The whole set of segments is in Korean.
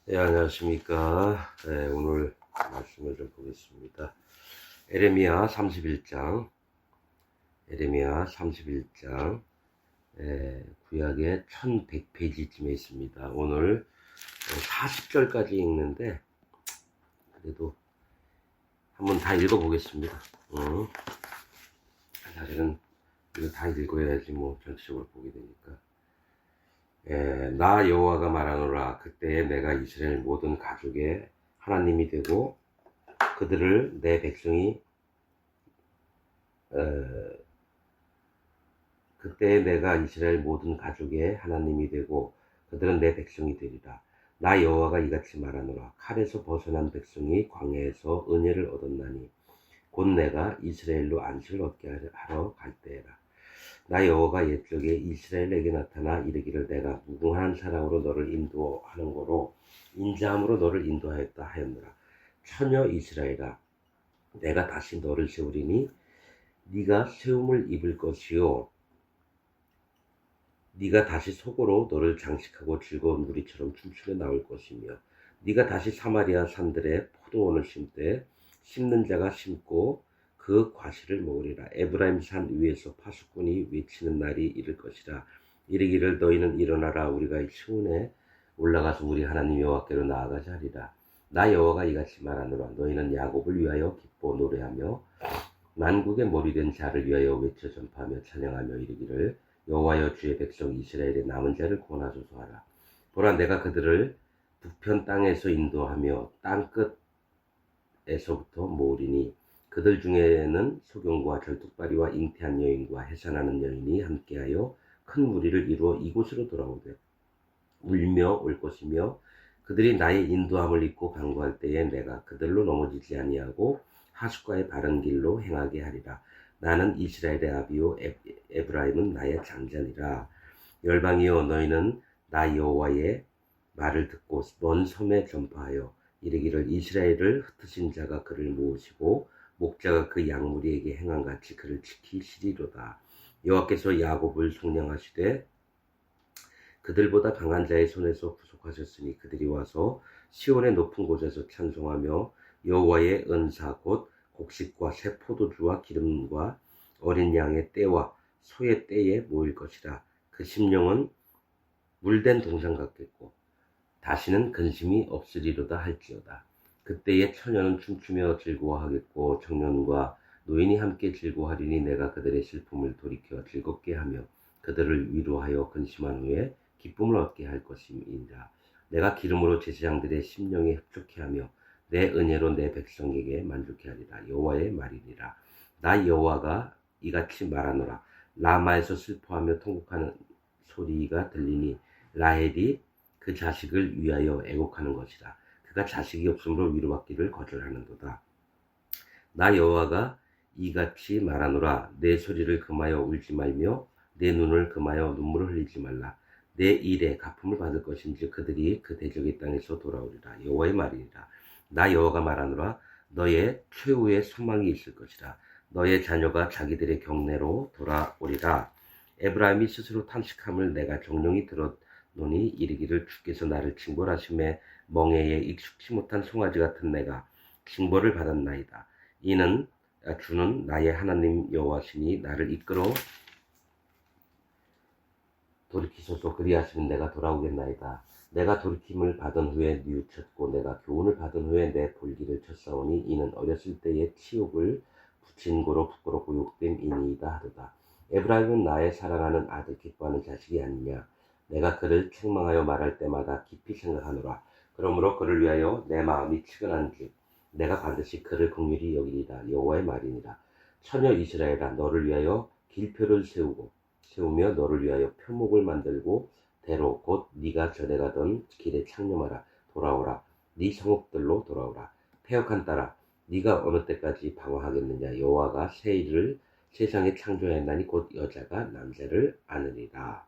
네, 안녕하십니까. 네, 오늘 말씀을 좀 보겠습니다. 에레미야 31장, 에레미야 31장, 구약의 1100페이지쯤에 있습니다. 오늘 40절까지 읽는데, 그래도 한번 다 읽어보겠습니다. 사실은 이거 다 읽어야지 뭐 전체적으로 보게 되니까. 나 여호와가 말하노라. 그때에 내가 이스라엘 모든 가족의 하나님이 되고 그들을 내 백성이 그때에 내가 이스라엘 모든 가족의 하나님이 되고 그들은 내 백성이 되리라. 나 여호와가 이같이 말하노라. 칼에서 벗어난 백성이 광야에서 은혜를 얻었나니 곧 내가 이스라엘로 안식을 얻게 하러 갈 때에라. 나 여호와가 옛적에 이스라엘에게 나타나 이르기를 내가 무궁한 사랑으로 너를 인도하는 거로 인자함으로 너를 인도하였다 하였노라. 처녀 이스라엘아, 내가 다시 너를 세우리니 네가 세움을 입을 것이요 네가 다시 속으로 너를 장식하고 즐거운 무리처럼 춤추며 나올 것이며 네가 다시 사마리아 산들에 포도원을 심되 심는 자가 심고 그 과실을 먹으리라. 에브라임 산 위에서 파수꾼이 외치는 날이 이를 것이라. 이르기를 너희는 일어나라. 우리가 시온에 올라가서 우리 하나님 여호와께로 나아가자 하리라. 나 여호와가 이같이 말하노라. 너희는 야곱을 위하여 기뻐 노래하며 만국의 머리된 자를 위하여 외쳐 전파하며 찬양하며 이르기를 여호와여 주의 백성 이스라엘의 남은 자를 구원하소서 하라. 보라, 내가 그들을 북편 땅에서 인도하며 땅 끝에서부터 모으리니 그들 중에는 소경과 절뚝발이와 잉태한 여인과 해산하는 여인이 함께하여 큰 무리를 이루어 이곳으로 돌아오되 울며 올 것이며 그들이 나의 인도함을 입고 강구할 때에 내가 그들로 넘어지지 아니하고 하숫과의 바른 길로 행하게 하리라. 나는 이스라엘의 아비요 에브라임은 나의 장자니라. 열방이여, 너희는 나 여호와의 말을 듣고 먼 섬에 전파하여 이르기를 이스라엘을 흩으신 자가 그를 모으시고 목자가 그 양무리에게 행한 같이 그를 지키시리로다. 여호와께서 야곱을 속량하시되 그들보다 강한 자의 손에서 구속하셨으니 그들이 와서 시온의 높은 곳에서 찬송하며 여호와의 은사 곧 곡식과 새 포도주와 기름과 어린 양의 떼와 소의 떼에 모일 것이라. 그 심령은 물된 동상 같겠고 다시는 근심이 없으리로다 할지어다. 그때에 처녀는 춤추며 즐거워하겠고 청년과 노인이 함께 즐거워하리니 내가 그들의 슬픔을 돌이켜 즐겁게 하며 그들을 위로하여 근심한 후에 기쁨을 얻게 할 것임이니라. 내가 기름으로 제사장들의 심령에 흡족해 하며 내 은혜로 내 백성에게 만족해 하리라. 여호와의 말이니라. 나 여호와가 이같이 말하노라. 라마에서 슬퍼하며 통곡하는 소리가 들리니 라헬이 그 자식을 위하여 애곡하는 것이라. 그가 자식이 없으므로 위로받기를 거절하는도다. 나 여호와가 이같이 말하노라. 내 소리를 금하여 울지 말며 내 눈을 금하여 눈물을 흘리지 말라. 내 일에 갚음을 받을 것인지 그들이 그 대적의 땅에서 돌아오리라. 여호와의 말이니라. 나 여호와가 말하노라. 너의 최후의 소망이 있을 것이라. 너의 자녀가 자기들의 경내로 돌아오리라. 에브라임이 스스로 탄식함을 내가 정령이 들었노니 이르기를 주께서 나를 징벌하심에 멍에에 익숙치 못한 송아지 같은 내가 징벌을 받았나이다. 이는 주는 나의 하나님 여호와시니 나를 이끌어 돌이키소서. 그리하시면 내가 돌아오겠나이다. 내가 돌이킴을 받은 후에 뉘우쳤고 내가 교훈을 받은 후에 내 볼기를 쳤사오니 이는 어렸을 때의 치욕을 붙인 고로 부끄럽고 욕됨이니이다 하도다. 에브라임은 나의 사랑하는 아들 기뻐하는 자식이 아니냐. 내가 그를 책망하여 말할 때마다 깊이 생각하노라. 그러므로 그를 위하여 내 마음이 치근한즉 내가 반드시 그를 긍휼히 여기리라. 여호와의 말이니라. 처녀 이스라엘아, 너를 위하여 길표를 세우며 너를 위하여 표목을 만들고 대로 곧 네가 전에 가던 길에 창념하라. 돌아오라. 네 성읍들로 돌아오라. 패역한 딸아, 네가 어느 때까지 방황하겠느냐. 여호와가 새 일을 세상에 창조하였나니 곧 여자가 남자를 아느니라.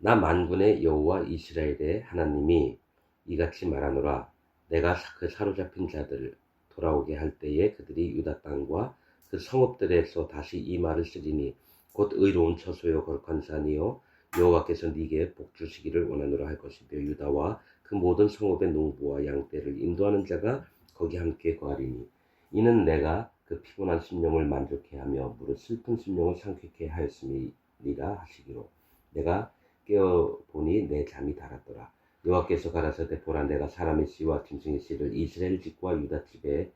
나 만군의 여호와 이스라엘의 하나님이 이같이 말하노라. 내가 그 사로잡힌 자들을 돌아오게 할 때에 그들이 유다 땅과 그 성읍들에서 다시 이 말을 쓰리니 곧 의로운 처소요 거룩한 산이요 여호와께서 네게 복 주시기를 원하노라 할 것이며 유다와 그 모든 성읍의 농부와 양떼를 인도하는 자가 거기 함께 거하리니 이는 내가 그 피곤한 심령을 만족해 하며 무릇 슬픈 심령을 상쾌케 하였음이니라 하시기로 내가 깨어보니 내 잠이 달았더라. 여호와께서 가라사대 보라 내가 사람의 씨와 짐승의 씨를 이스라엘 집과 유다 집에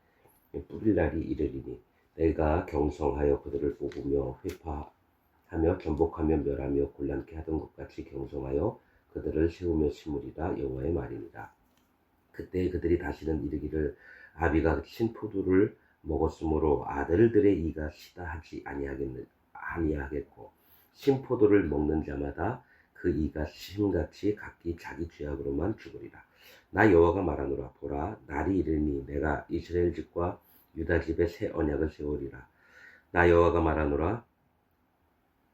뿌릴 날이 이르리니 내가 경성하여 그들을 뽑으며 회파하며 전복하며 멸하며 곤란케 하던 것 같이 경성하여 그들을 세우며 심으리라 여호와의 말이니라. 그때 그들이 다시는 이르기를 아비가 신포도를 먹었으므로 아들들의 이가 시다 하지 아니하겠고 신포도를 먹는 자마다 그 이가 심같이 각기 자기 죄악으로만 죽으리라. 나 여호와가 말하노라. 보라 날이 이르니 내가 이스라엘 집과 유다 집에 새 언약을 세우리라. 나 여호와가 말하노라.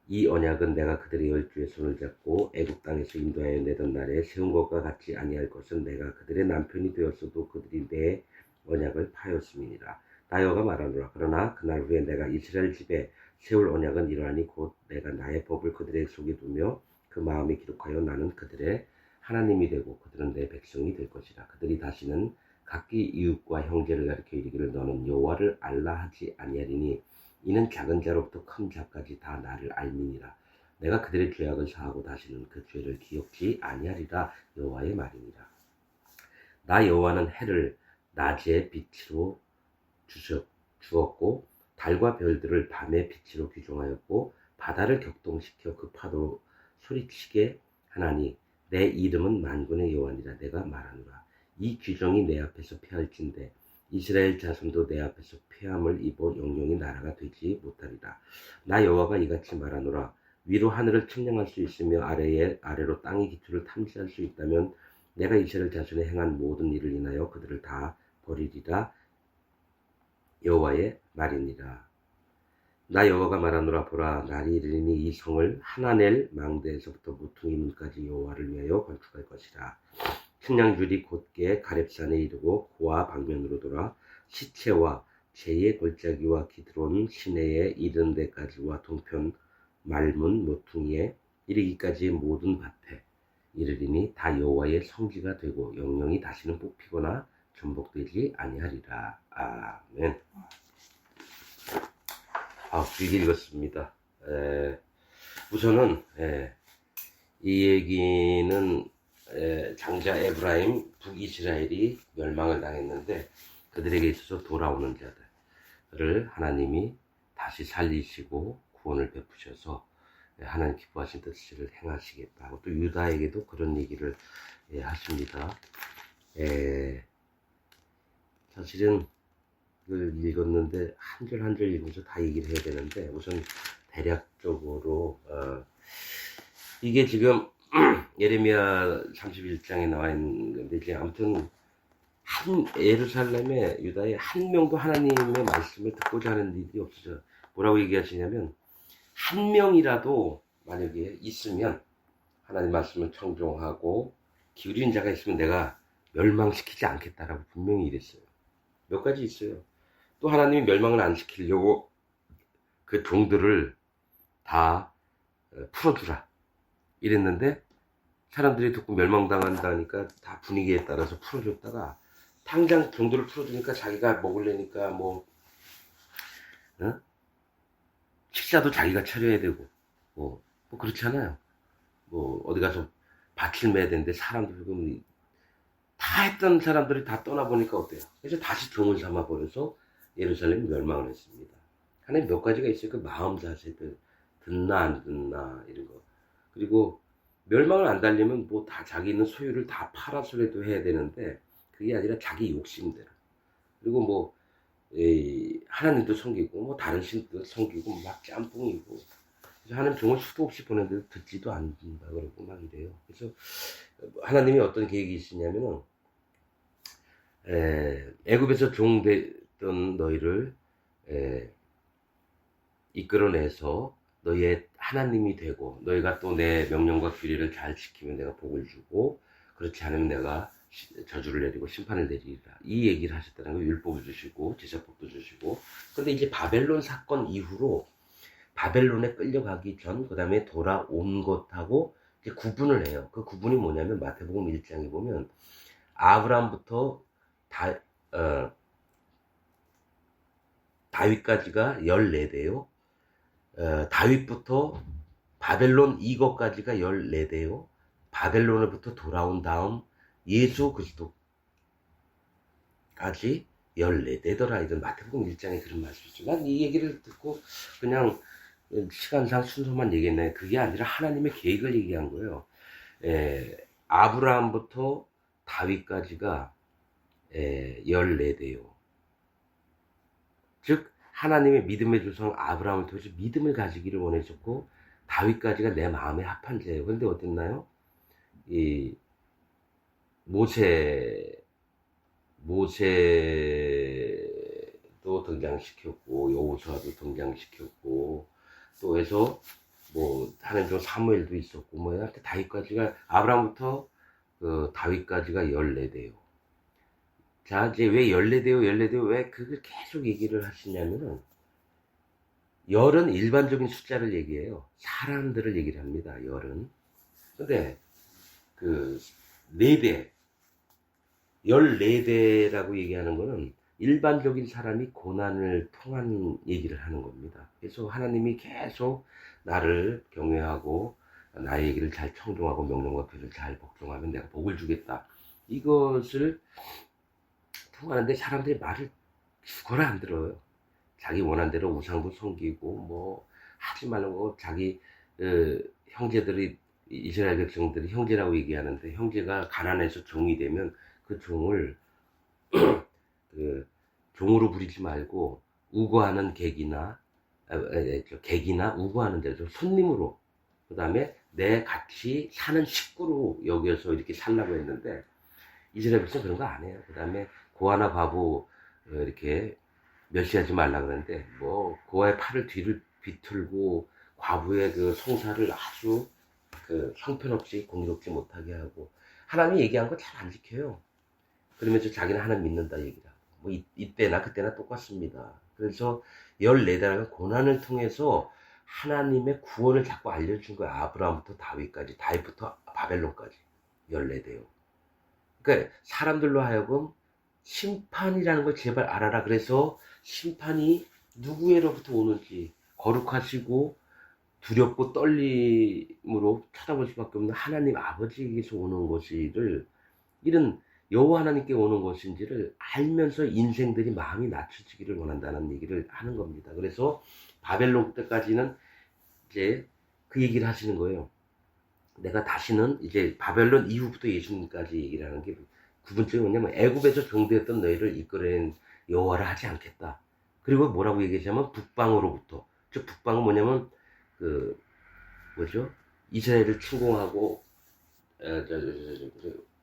이 언약은 내가 그들의 열주의 손을 잡고 애굽 땅에서 인도하여 내던 날에 세운 것과 같지 아니할 것은 내가 그들의 남편이 되었어도 그들이 내 언약을 파였음이니라. 나 여호와가 말하노라. 그러나 그날 후에 내가 이스라엘 집에 세울 언약은 이러하니 곧 내가 나의 법을 그들의 속에 두며 그 마음에 기록하여 나는 그들의 하나님이 되고 그들은 내 백성이 될 것이라. 그들이 다시는 각기 이웃과 형제를 가리켜 이르기를 너는 여호와를 알라 하지 아니하리니 이는 작은 자로부터 큰 자까지 다 나를 알미니라. 내가 그들의 죄악을 사하고 다시는 그 죄를 기억지 아니하리라 여호와의 말이니라. 나 여호와는 해를 낮의 빛으로 주었고 달과 별들을 밤의 빛으로 규정하였고 바다를 격동시켜 그 파도 소리치게 하나니 내 이름은 만군의 여호와니라. 내가 말하노라. 이 규정이 내 앞에서 패할진대 이스라엘 자손도 내 앞에서 패함을 입어 영영이 나라가 되지 못하리라. 나 여호와가 이같이 말하노라. 위로 하늘을 측량할 수 있으며 아래로 땅의 기초를 탐지할 수 있다면 내가 이스라엘 자손에 행한 모든 일을 인하여 그들을 다 버리리라 여호와의 말이니라. 나 여호와가 말하노라. 보라 날이 이르니 이 성을 하나넬 망대에서부터 모퉁이 문까지 여호와를 위하여 건축할 것이라. 측량줄이 곧게 가렙산에 이르고 고아 방면으로 돌아 시체와 제의 골짜기와 기드론 시내에 이른 데까지와 동편 말문 모퉁이에 이르기까지의 모든 밭에 이르리니 다 여호와의 성지가 되고 영영이 다시는 뽑히거나 전복되지 아니하리라. 아멘. 길게 읽었습니다. 우선은 이 얘기는 장자 에브라임 북이스라엘이 멸망을 당했는데 그들에게 있어서 돌아오는 자들을 하나님이 다시 살리시고 구원을 베푸셔서 하나님 기뻐하신 뜻을 행하시겠다 하고 또 유다에게도 그런 얘기를 하십니다. 사실은 이걸 읽었는데 한 줄 한 줄 읽으면서 다 얘기를 해야 되는데 우선 대략적으로 이게 지금 예레미야 31장에 나와 있는 건데 이제 아무튼 한 예루살렘에 유다에 한 명도 하나님의 말씀을 듣고자 하는 일이 없어져. 뭐라고 얘기하시냐면 한 명이라도 만약에 있으면 하나님 말씀을 청종하고 기울이는 자가 있으면 내가 멸망시키지 않겠다라고 분명히 이랬어요. 몇 가지 있어요. 또 하나님이 멸망을 안 시키려고 그 종들을 다 풀어주라 이랬는데 사람들이 듣고 멸망당한다니까 다 분위기에 따라서 풀어줬다가 당장 종들을 풀어주니까 자기가 먹으려니까 식사도 자기가 차려야 되고 뭐 그렇잖아요. 어디 가서 밭을 매야 되는데 사람들 지금 다 했던 사람들이 다 떠나보니까 어때요? 그래서 다시 종을 삼아버려서 예루살렘이 멸망을 했습니다. 하나님 몇 가지가 있어요. 그 마음 자세들 듣나 안 듣나 이런 거. 그리고 멸망을 안 달리면 다 자기 있는 소유를 다 팔아서라도 해야 되는데 그게 아니라 자기 욕심대로. 그리고 하나님도 섬기고 다른 신도 섬기고 막 짬뽕이고. 그래서 하나님 종을 수도 없이 보냈는데 듣지도 않는다 그러고 막 이래요. 그래서 하나님이 어떤 계획이 있으냐면은 애굽에서 종됐던 너희를 이끌어내서 너희의 하나님이 되고 너희가 또 내 명령과 규례를 잘 지키면 내가 복을 주고 그렇지 않으면 내가 저주를 내리고 심판을 내리리라. 이 얘기를 하셨다는 거예요. 율법을 주시고 제사법도 주시고. 근데 이제 바벨론 사건 이후로 바벨론에 끌려가기 전, 그 다음에 돌아온 것하고 이제 구분을 해요. 그 구분이 뭐냐면 마태복음 1장에 보면 아브라함부터 다윗까지가 14대요. 다윗부터 바벨론 이거까지가 14대요. 바벨론으로부터 돌아온 다음 예수 그리스도까지 14대더라. 이건 마태복음 1장에 그런 말씀이죠. 난 이 얘기를 듣고 그냥 시간상 순서만 얘기했나요? 그게 아니라 하나님의 계획을 얘기한 거예요. 아브라함부터 다윗까지가 14대요. 즉 하나님의 믿음의 조상 아브라함을 통해서 믿음을 가지기를 원하셨고 다윗까지가 내 마음에 합한 자예요. 그런데 어땠나요? 이 모세도 등장시켰고 여호수아도 등장시켰고 또 해서 뭐 하는 좀 사무엘도 있었고 뭐 하여튼 다윗까지가 아브라함부터 다윗까지가 14대요. 자 이제 왜 14대요 왜 그걸 계속 얘기를 하시냐면은 열은 일반적인 숫자를 얘기해요. 사람들을 얘기를 합니다. 열은. 근데 그 4대 14대라고 얘기하는 거는 일반적인 사람이 고난을 통한 얘기를 하는 겁니다. 그래서 하나님이 계속 나를 경외하고 나의 얘기를 잘 청종하고 명령과 표를 잘 복종하면 내가 복을 주겠다. 이것을 통하는데 사람들이 말을 죽어라 안 들어요. 자기 원한 대로 우상도 섬기고 뭐 하지 말고 자기 형제들이 이스라엘 백성들이 형제라고 얘기하는데 형제가 가난해서 종이 되면 그 종을 그 종으로 부리지 말고 우거하는 객이나 우거하는 데서 손님으로 그 다음에 내 같이 사는 식구로 여기서 이렇게 살라고 했는데 이스라엘 백성 그런 거 안 해요. 그 다음에 고아나 과부 이렇게 멸시하지 말라 그러는데 뭐 고아의 팔을 뒤를 비틀고 과부의 그 송사를 아주 그 형편없이 공의롭지 못하게 하고 하나님이 얘기한 거 잘 안 지켜요. 그러면서 자기는 하나님 믿는다 얘기를 하고 뭐 이때나 그때나 똑같습니다. 그래서 14대라는 고난을 통해서 하나님의 구원을 자꾸 알려준 거야. 아브라함부터 다윗까지 다윗부터 바벨론까지 14대요. 그러니까 사람들로 하여금 심판이라는 걸 제발 알아라. 그래서 심판이 누구에로부터 오는지 거룩하시고 두렵고 떨림으로 쳐다볼 수밖에 없는 하나님 아버지에게서 오는 것이를 이런 여호와 하나님께 오는 것인지를 알면서 인생들이 마음이 낮춰지기를 원한다는 얘기를 하는 겁니다. 그래서 바벨론 때까지는 이제 그 얘기를 하시는 거예요. 내가 다시는 이제 바벨론 이후부터 예수님까지 얘기를 하는 게 구분점이 뭐냐면 애굽에서 종되었던 너희를 이끌어낸 여호와를 하지 않겠다. 그리고 뭐라고 얘기하자면 북방으로부터 즉 북방은 뭐냐면 그 뭐죠? 이스라엘을 침공하고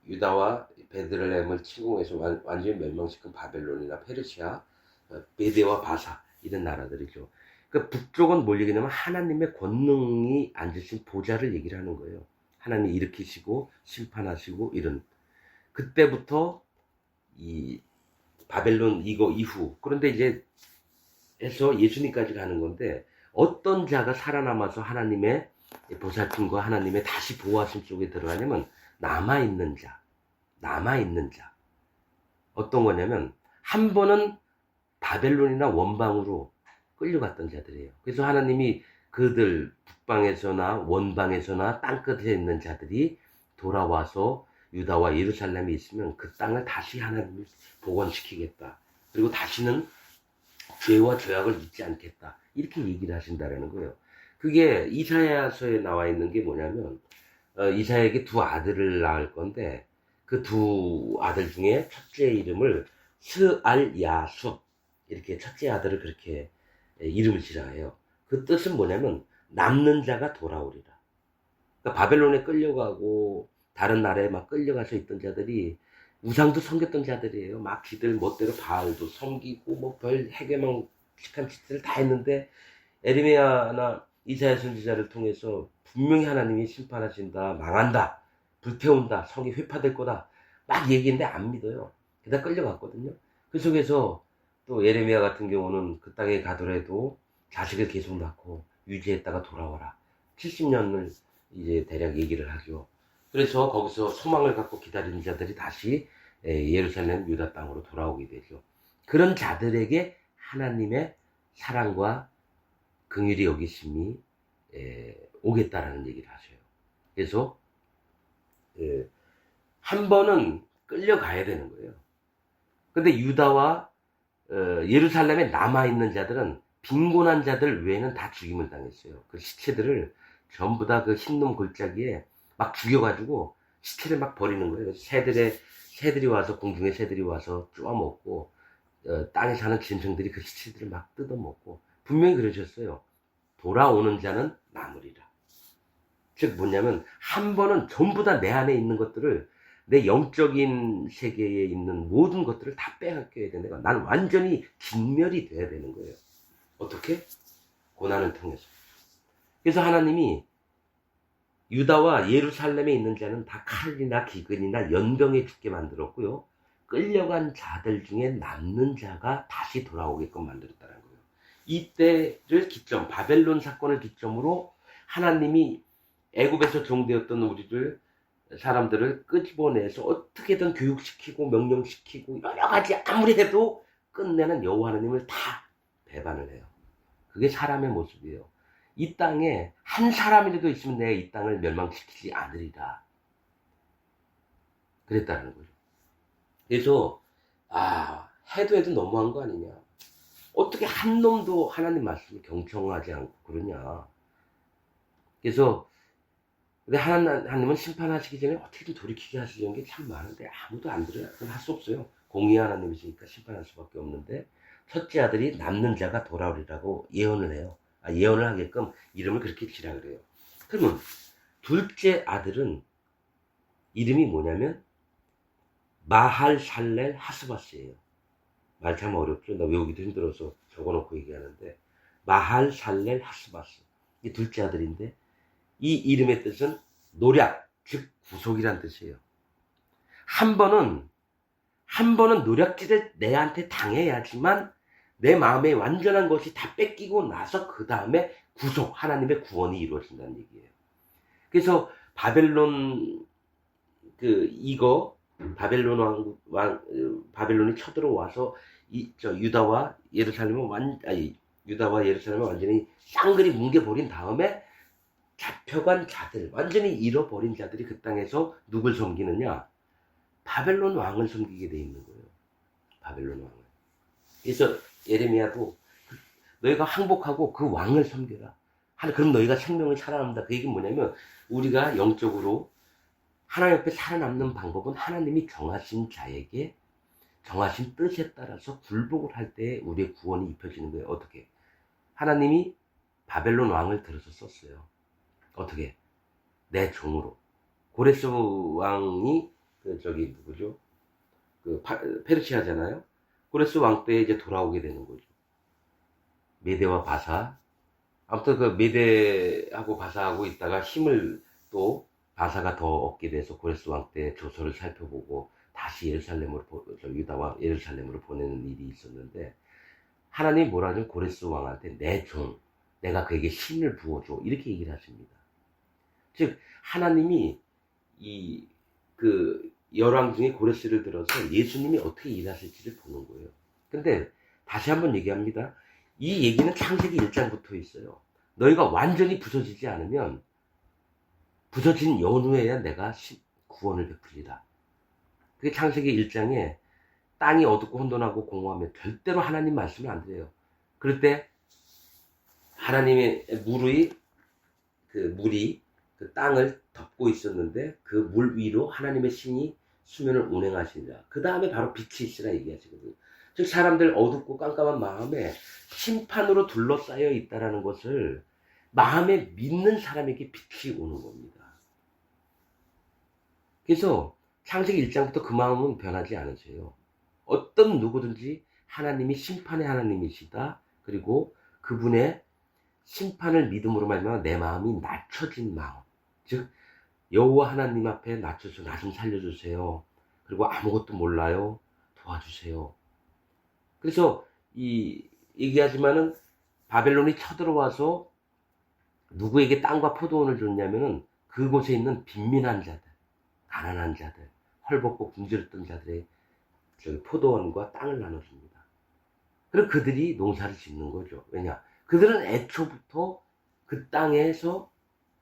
유다와 베들레헴을 침공해서 완전히 멸망시킨 바벨론이나 페르시아, 메대와 바사 이런 나라들이죠. 그 북쪽은 뭘 얘기냐면 하나님의 권능이 앉으신 보좌를 얘기를 하는 거예요. 하나님이 일으키시고 심판하시고 이런 그때부터 이 바벨론 이거 이후 그런데 이제 해서 예수님까지 가는 건데 어떤 자가 살아남아서 하나님의 보살핌과 하나님의 다시 보호하심 속에 들어가냐면 남아있는 자 어떤 거냐면 한 번은 바벨론이나 원방으로 끌려갔던 자들이에요. 그래서 하나님이 그들 북방에서나 원방에서나 땅끝에 있는 자들이 돌아와서 유다와 예루살렘에 있으면 그 땅을 다시 하나님이 복원시키겠다. 그리고 다시는 죄와 죄악을 잊지 않겠다. 이렇게 얘기를 하신다라는 거예요. 그게 이사야서에 나와 있는 게 뭐냐면 이사야에게 두 아들을 낳을 건데 그 두 아들 중에 첫째 이름을 스알야수 이렇게 첫째 아들을 그렇게 이름을 지라 해요. 그 뜻은 뭐냐면 남는 자가 돌아오리라. 그러니까 바벨론에 끌려가고 다른 나라에 막 끌려가서 있던 자들이 우상도 섬겼던 자들이에요. 막 지들 멋대로 바알도 섬기고 뭐 별 해괴망측한 짓들을 다 했는데 에르미야나 이사야 선지자를 통해서 분명히 하나님이 심판하신다, 망한다, 불태운다, 성이 회파될 거다 막 얘기했는데 안 믿어요. 그다 끌려갔거든요. 그 속에서 또 예레미야 같은 경우는 그 땅에 가더라도 자식을 계속 낳고 유지했다가 돌아와라. 70년을 이제 대략 얘기를 하죠. 그래서 거기서 소망을 갖고 기다리는 자들이 다시 예루살렘 유다 땅으로 돌아오게 되죠. 그런 자들에게 하나님의 사랑과 긍휼이 여기심이 오겠다라는 얘기를 하셔요. 그래서 한 번은 끌려가야 되는 거예요. 근데 유다와 예루살렘에 남아있는 자들은 빈곤한 자들 외에는 다 죽임을 당했어요. 그 시체들을 전부 다 그 흰놈 골짜기에 막 죽여가지고 시체를 막 버리는 거예요. 새들이 와서, 공중의 새들이 와서 쪼아먹고, 땅에 사는 짐승들이 그 시체들을 막 뜯어먹고, 분명히 그러셨어요. 돌아오는 자는 남으리라. 즉 뭐냐면, 한 번은 전부 다 내 안에 있는 것들을, 내 영적인 세계에 있는 모든 것들을 다 빼앗겨야 되는 거야. 난 완전히 진멸이 돼야 되는 거예요. 어떻게? 고난을 통해서. 그래서 하나님이 유다와 예루살렘에 있는 자는 다 칼이나 기근이나 연병에 죽게 만들었고요. 끌려간 자들 중에 남는 자가 다시 돌아오게끔 만들었다는 거예요. 이때를 기점, 바벨론 사건을 기점으로 하나님이 애굽에서 종되었던 사람들을 끄집어내서 어떻게든 교육시키고 명령시키고 여러 가지 아무리 해도 끝내는 여호와 하나님을 다 배반을 해요. 그게 사람의 모습이에요. 이 땅에 한 사람이라도 있으면 내가 이 땅을 멸망시키지 않으리라. 그랬다는 거죠. 그래서 해도 너무한 거 아니냐. 어떻게 한 놈도 하나님 말씀을 경청하지 않고 그러냐. 그래서 근데 하나님은 심판하시기 전에 어떻게든 돌이키게 하시려는 게 참 많은데 아무도 안 들어요. 그건 할 수 없어요. 공의 하나님이시니까 심판할 수밖에 없는데 첫째 아들이 남는 자가 돌아오리라고 예언을 해요. 예언을 하게끔 이름을 그렇게 지라 그래요. 그러면 둘째 아들은 이름이 뭐냐면 마할살렐 하스바스예요. 말 참 어렵죠. 나 외우기도 힘들어서 적어놓고 얘기하는데 마할살렐 하스바스. 이 둘째 아들인데 이 이름의 뜻은 노략, 즉 구속이란 뜻이에요. 한 번은 노략질을 내한테 당해야지만 내 마음에 완전한 것이 다 뺏기고 나서 그 다음에 구속, 하나님의 구원이 이루어진다는 얘기예요. 그래서 바벨론이 쳐들어와서 유다와 예루살렘을 완전히 쌍그리 뭉개버린 다음에 잡혀간 자들, 완전히 잃어버린 자들이 그 땅에서 누굴 섬기느냐? 바벨론 왕을 섬기게 돼 있는 거예요. 바벨론 왕을. 그래서 예레미야도 너희가 항복하고 그 왕을 섬겨라. 그럼 너희가 생명을 살아남는다. 그 얘기는 뭐냐면 우리가 영적으로 하나님 옆에 살아남는 방법은 하나님이 정하신 자에게 정하신 뜻에 따라서 굴복을 할 때 우리의 구원이 입혀지는 거예요. 어떻게? 하나님이 바벨론 왕을 들어서 썼어요. 어떻게? 내 종으로. 고레스 왕이 누구죠? 페르시아잖아요. 고레스 왕 때 이제 돌아오게 되는 거죠. 메대와 바사. 아무튼 그 메대하고 바사하고 있다가 힘을 또 바사가 더 얻게 돼서 고레스 왕 때 조서를 살펴보고 다시 유다와 예루살렘으로 보내는 일이 있었는데 하나님이 뭐라 하냐면 고레스 왕한테 내 종, 내가 그에게 힘을 부어줘. 이렇게 얘기를 하십니다. 즉, 하나님이 열왕 중에 고레스를 들어서 예수님이 어떻게 일하실지를 보는 거예요. 근데 다시 한번 얘기합니다. 이 얘기는 창세기 1장부터 있어요. 너희가 완전히 부서지지 않으면 부서진 연후에야 내가 구원을 베풀리라. 그게 창세기 1장에 땅이 어둡고 혼돈하고 공허하면 절대로 하나님 말씀을 안 드려요. 그럴 때 하나님의 물이 그 땅을 덮고 있었는데 그 물 위로 하나님의 신이 수면을 운행하시니라. 그 다음에 바로 빛이 있으라 얘기하시거든요. 즉 사람들 어둡고 깜깜한 마음에 심판으로 둘러싸여 있다는 것을 마음에 믿는 사람에게 빛이 오는 겁니다. 그래서 창세기 1장부터 그 마음은 변하지 않으세요. 어떤 누구든지 하나님이 심판의 하나님이시다. 그리고 그분의 심판을 믿음으로 말미암아 내 마음이 낮춰진 마음. 즉 여호와 하나님 앞에 낮춰서 나 좀 살려주세요. 그리고 아무것도 몰라요. 도와주세요. 그래서 얘기하지만은 바벨론이 쳐들어와서 누구에게 땅과 포도원을 줬냐면은 그곳에 있는 빈민한 자들, 가난한 자들, 헐벗고 굶주렸던 자들의 포도원과 땅을 나눠줍니다. 그리고 그들이 농사를 짓는 거죠. 왜냐? 그들은 애초부터 그 땅에서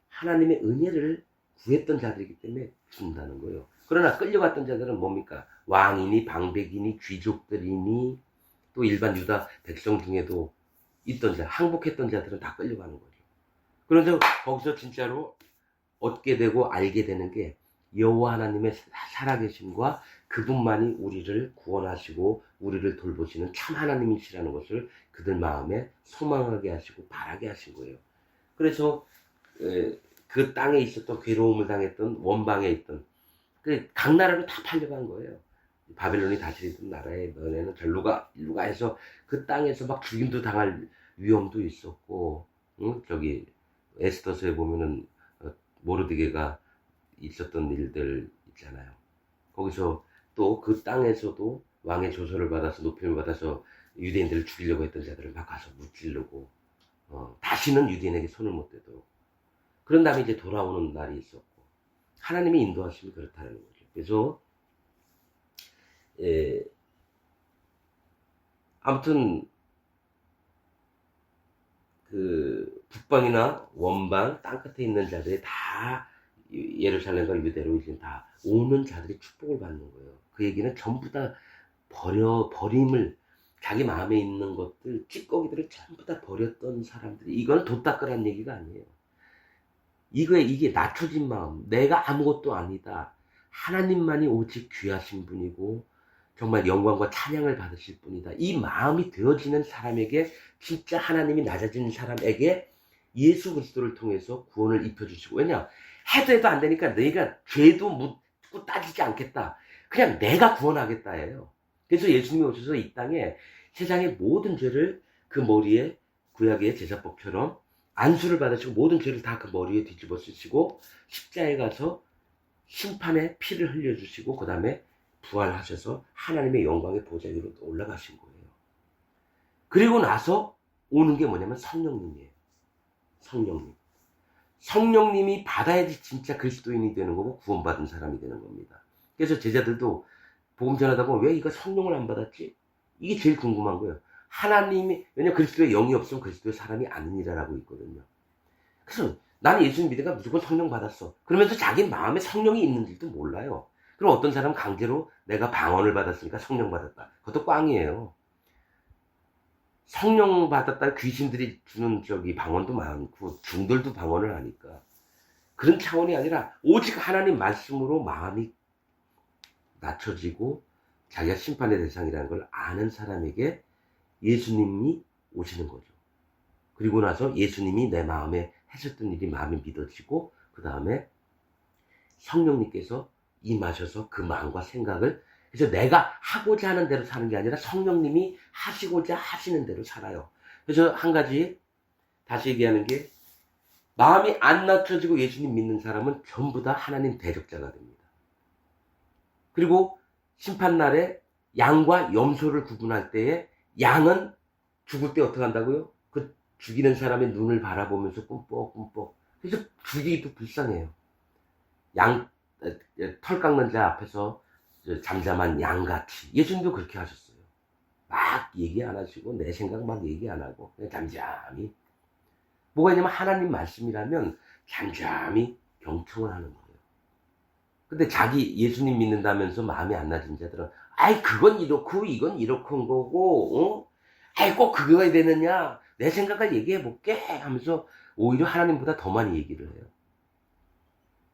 하나님의 은혜를 구했던 자들이기 때문에 준다는 거예요. 그러나 끌려갔던 자들은 뭡니까? 왕이니 방백이니 귀족들이니 또 일반 유다 백성 중에도 있던 자, 항복했던 자들은 다 끌려가는 거죠. 그런데 거기서 진짜로 얻게 되고 알게 되는 게 여호와 하나님의 살아계심과 그분만이 우리를 구원하시고 우리를 돌보시는 참 하나님이시라는 것을 그들 마음에 소망하게 하시고 바라게 하신 거예요. 그래서 그 땅에 있었던 괴로움을 당했던 원방에 있던 각 나라로 다 팔려간 거예요. 바벨론이 다스리던 나라에 너네는 절로가 일루가 해서 그 땅에서 막 죽임도 당할 위험도 있었고, 응? 저기 에스더서에 보면은 모르드게가 있었던 일들 있잖아요. 거기서 또 그 땅에서도 왕의 조서를 받아서 높임을 받아서 유대인들을 죽이려고 했던 자들을 막 가서 무찌르고 다시는 유대인에게 손을 못 대도록. 그런 다음에 이제 돌아오는 날이 있었고 하나님의 인도하심이 그렇다는 거죠. 그래서 아무튼 그 북방이나 원방 땅끝에 있는 자들이 다 예루살렘과 유대로 이제 다 오는 자들이 축복을 받는 거예요. 그 얘기는 전부 다 버림을 자기 마음에 있는 것들 찌꺼기들을 전부 다 버렸던 사람들이 이거는 도닦으란 얘기가 아니에요. 이게 낮춰진 마음, 내가 아무것도 아니다. 하나님만이 오직 귀하신 분이고 정말 영광과 찬양을 받으실 분이다. 이 마음이 되어지는 사람에게 진짜 하나님이 낮아지는 사람에게 예수 그리스도를 통해서 구원을 입혀주시고 왜냐? 해도 안 되니까 너희가 죄도 묻고 따지지 않겠다. 그냥 내가 구원하겠다예요. 그래서 예수님이 오셔서 이 땅에 세상의 모든 죄를 그 머리에 구약의 제사법처럼 안수를 받으시고 모든 죄를 다 그 머리에 뒤집어 쓰시고 십자에 가서 심판의 피를 흘려주시고 그 다음에 부활하셔서 하나님의 영광의 보좌 위로 올라가신 거예요. 그리고 나서 오는 게 뭐냐면 성령님이에요. 성령님이 받아야지 진짜 그리스도인이 되는 거고 구원받은 사람이 되는 겁니다. 그래서 제자들도 복음 전하다 보면 왜 이거 성령을 안 받았지? 이게 제일 궁금한 거예요. 하나님이 왜냐 그리스도의 영이 없으면 그리스도의 사람이 아니라라고 있거든요. 그래서 나는 예수님 믿으니까 무조건 성령 받았어. 그러면서 자기 마음에 성령이 있는지도 몰라요. 그럼 어떤 사람은 강제로 내가 방언을 받았으니까 성령 받았다. 그것도 꽝이에요. 성령 받았다 귀신들이 주는 방언도 많고 중들도 방언을 하니까 그런 차원이 아니라 오직 하나님 말씀으로 마음이 낮춰지고 자기가 심판의 대상이라는 걸 아는 사람에게 예수님이 오시는 거죠. 그리고 나서 예수님이 내 마음에 하셨던 일이 마음이 믿어지고 그 다음에 성령님께서 임하셔서 그 마음과 생각을 그래서 내가 하고자 하는 대로 사는 게 아니라 성령님이 하시고자 하시는 대로 살아요. 그래서 한 가지 다시 얘기하는 게 마음이 안 낮춰지고 예수님 믿는 사람은 전부 다 하나님 대적자가 됩니다. 그리고 심판날에 양과 염소를 구분할 때에 양은 죽을 때 어떻게 한다고요? 그 죽이는 사람의 눈을 바라보면서 꿈뻑꿈뻑. 그래서 죽이기도 불쌍해요. 털 깎는 자 앞에서 잠잠한 양같이. 예수님도 그렇게 하셨어요. 막 얘기 안 하시고 내 생각 막 얘기 안 하고 그냥 잠잠히. 뭐가 있냐면 하나님 말씀이라면 잠잠히 경청을 하는 거예요. 근데 자기 예수님 믿는다면서 마음이 안 낮은 자들은 아이 그건 이렇고 이건 이렇고 한 거고 아이 꼭 그거야 되느냐 내 생각을 얘기해 볼게 하면서 오히려 하나님보다 더 많이 얘기를 해요.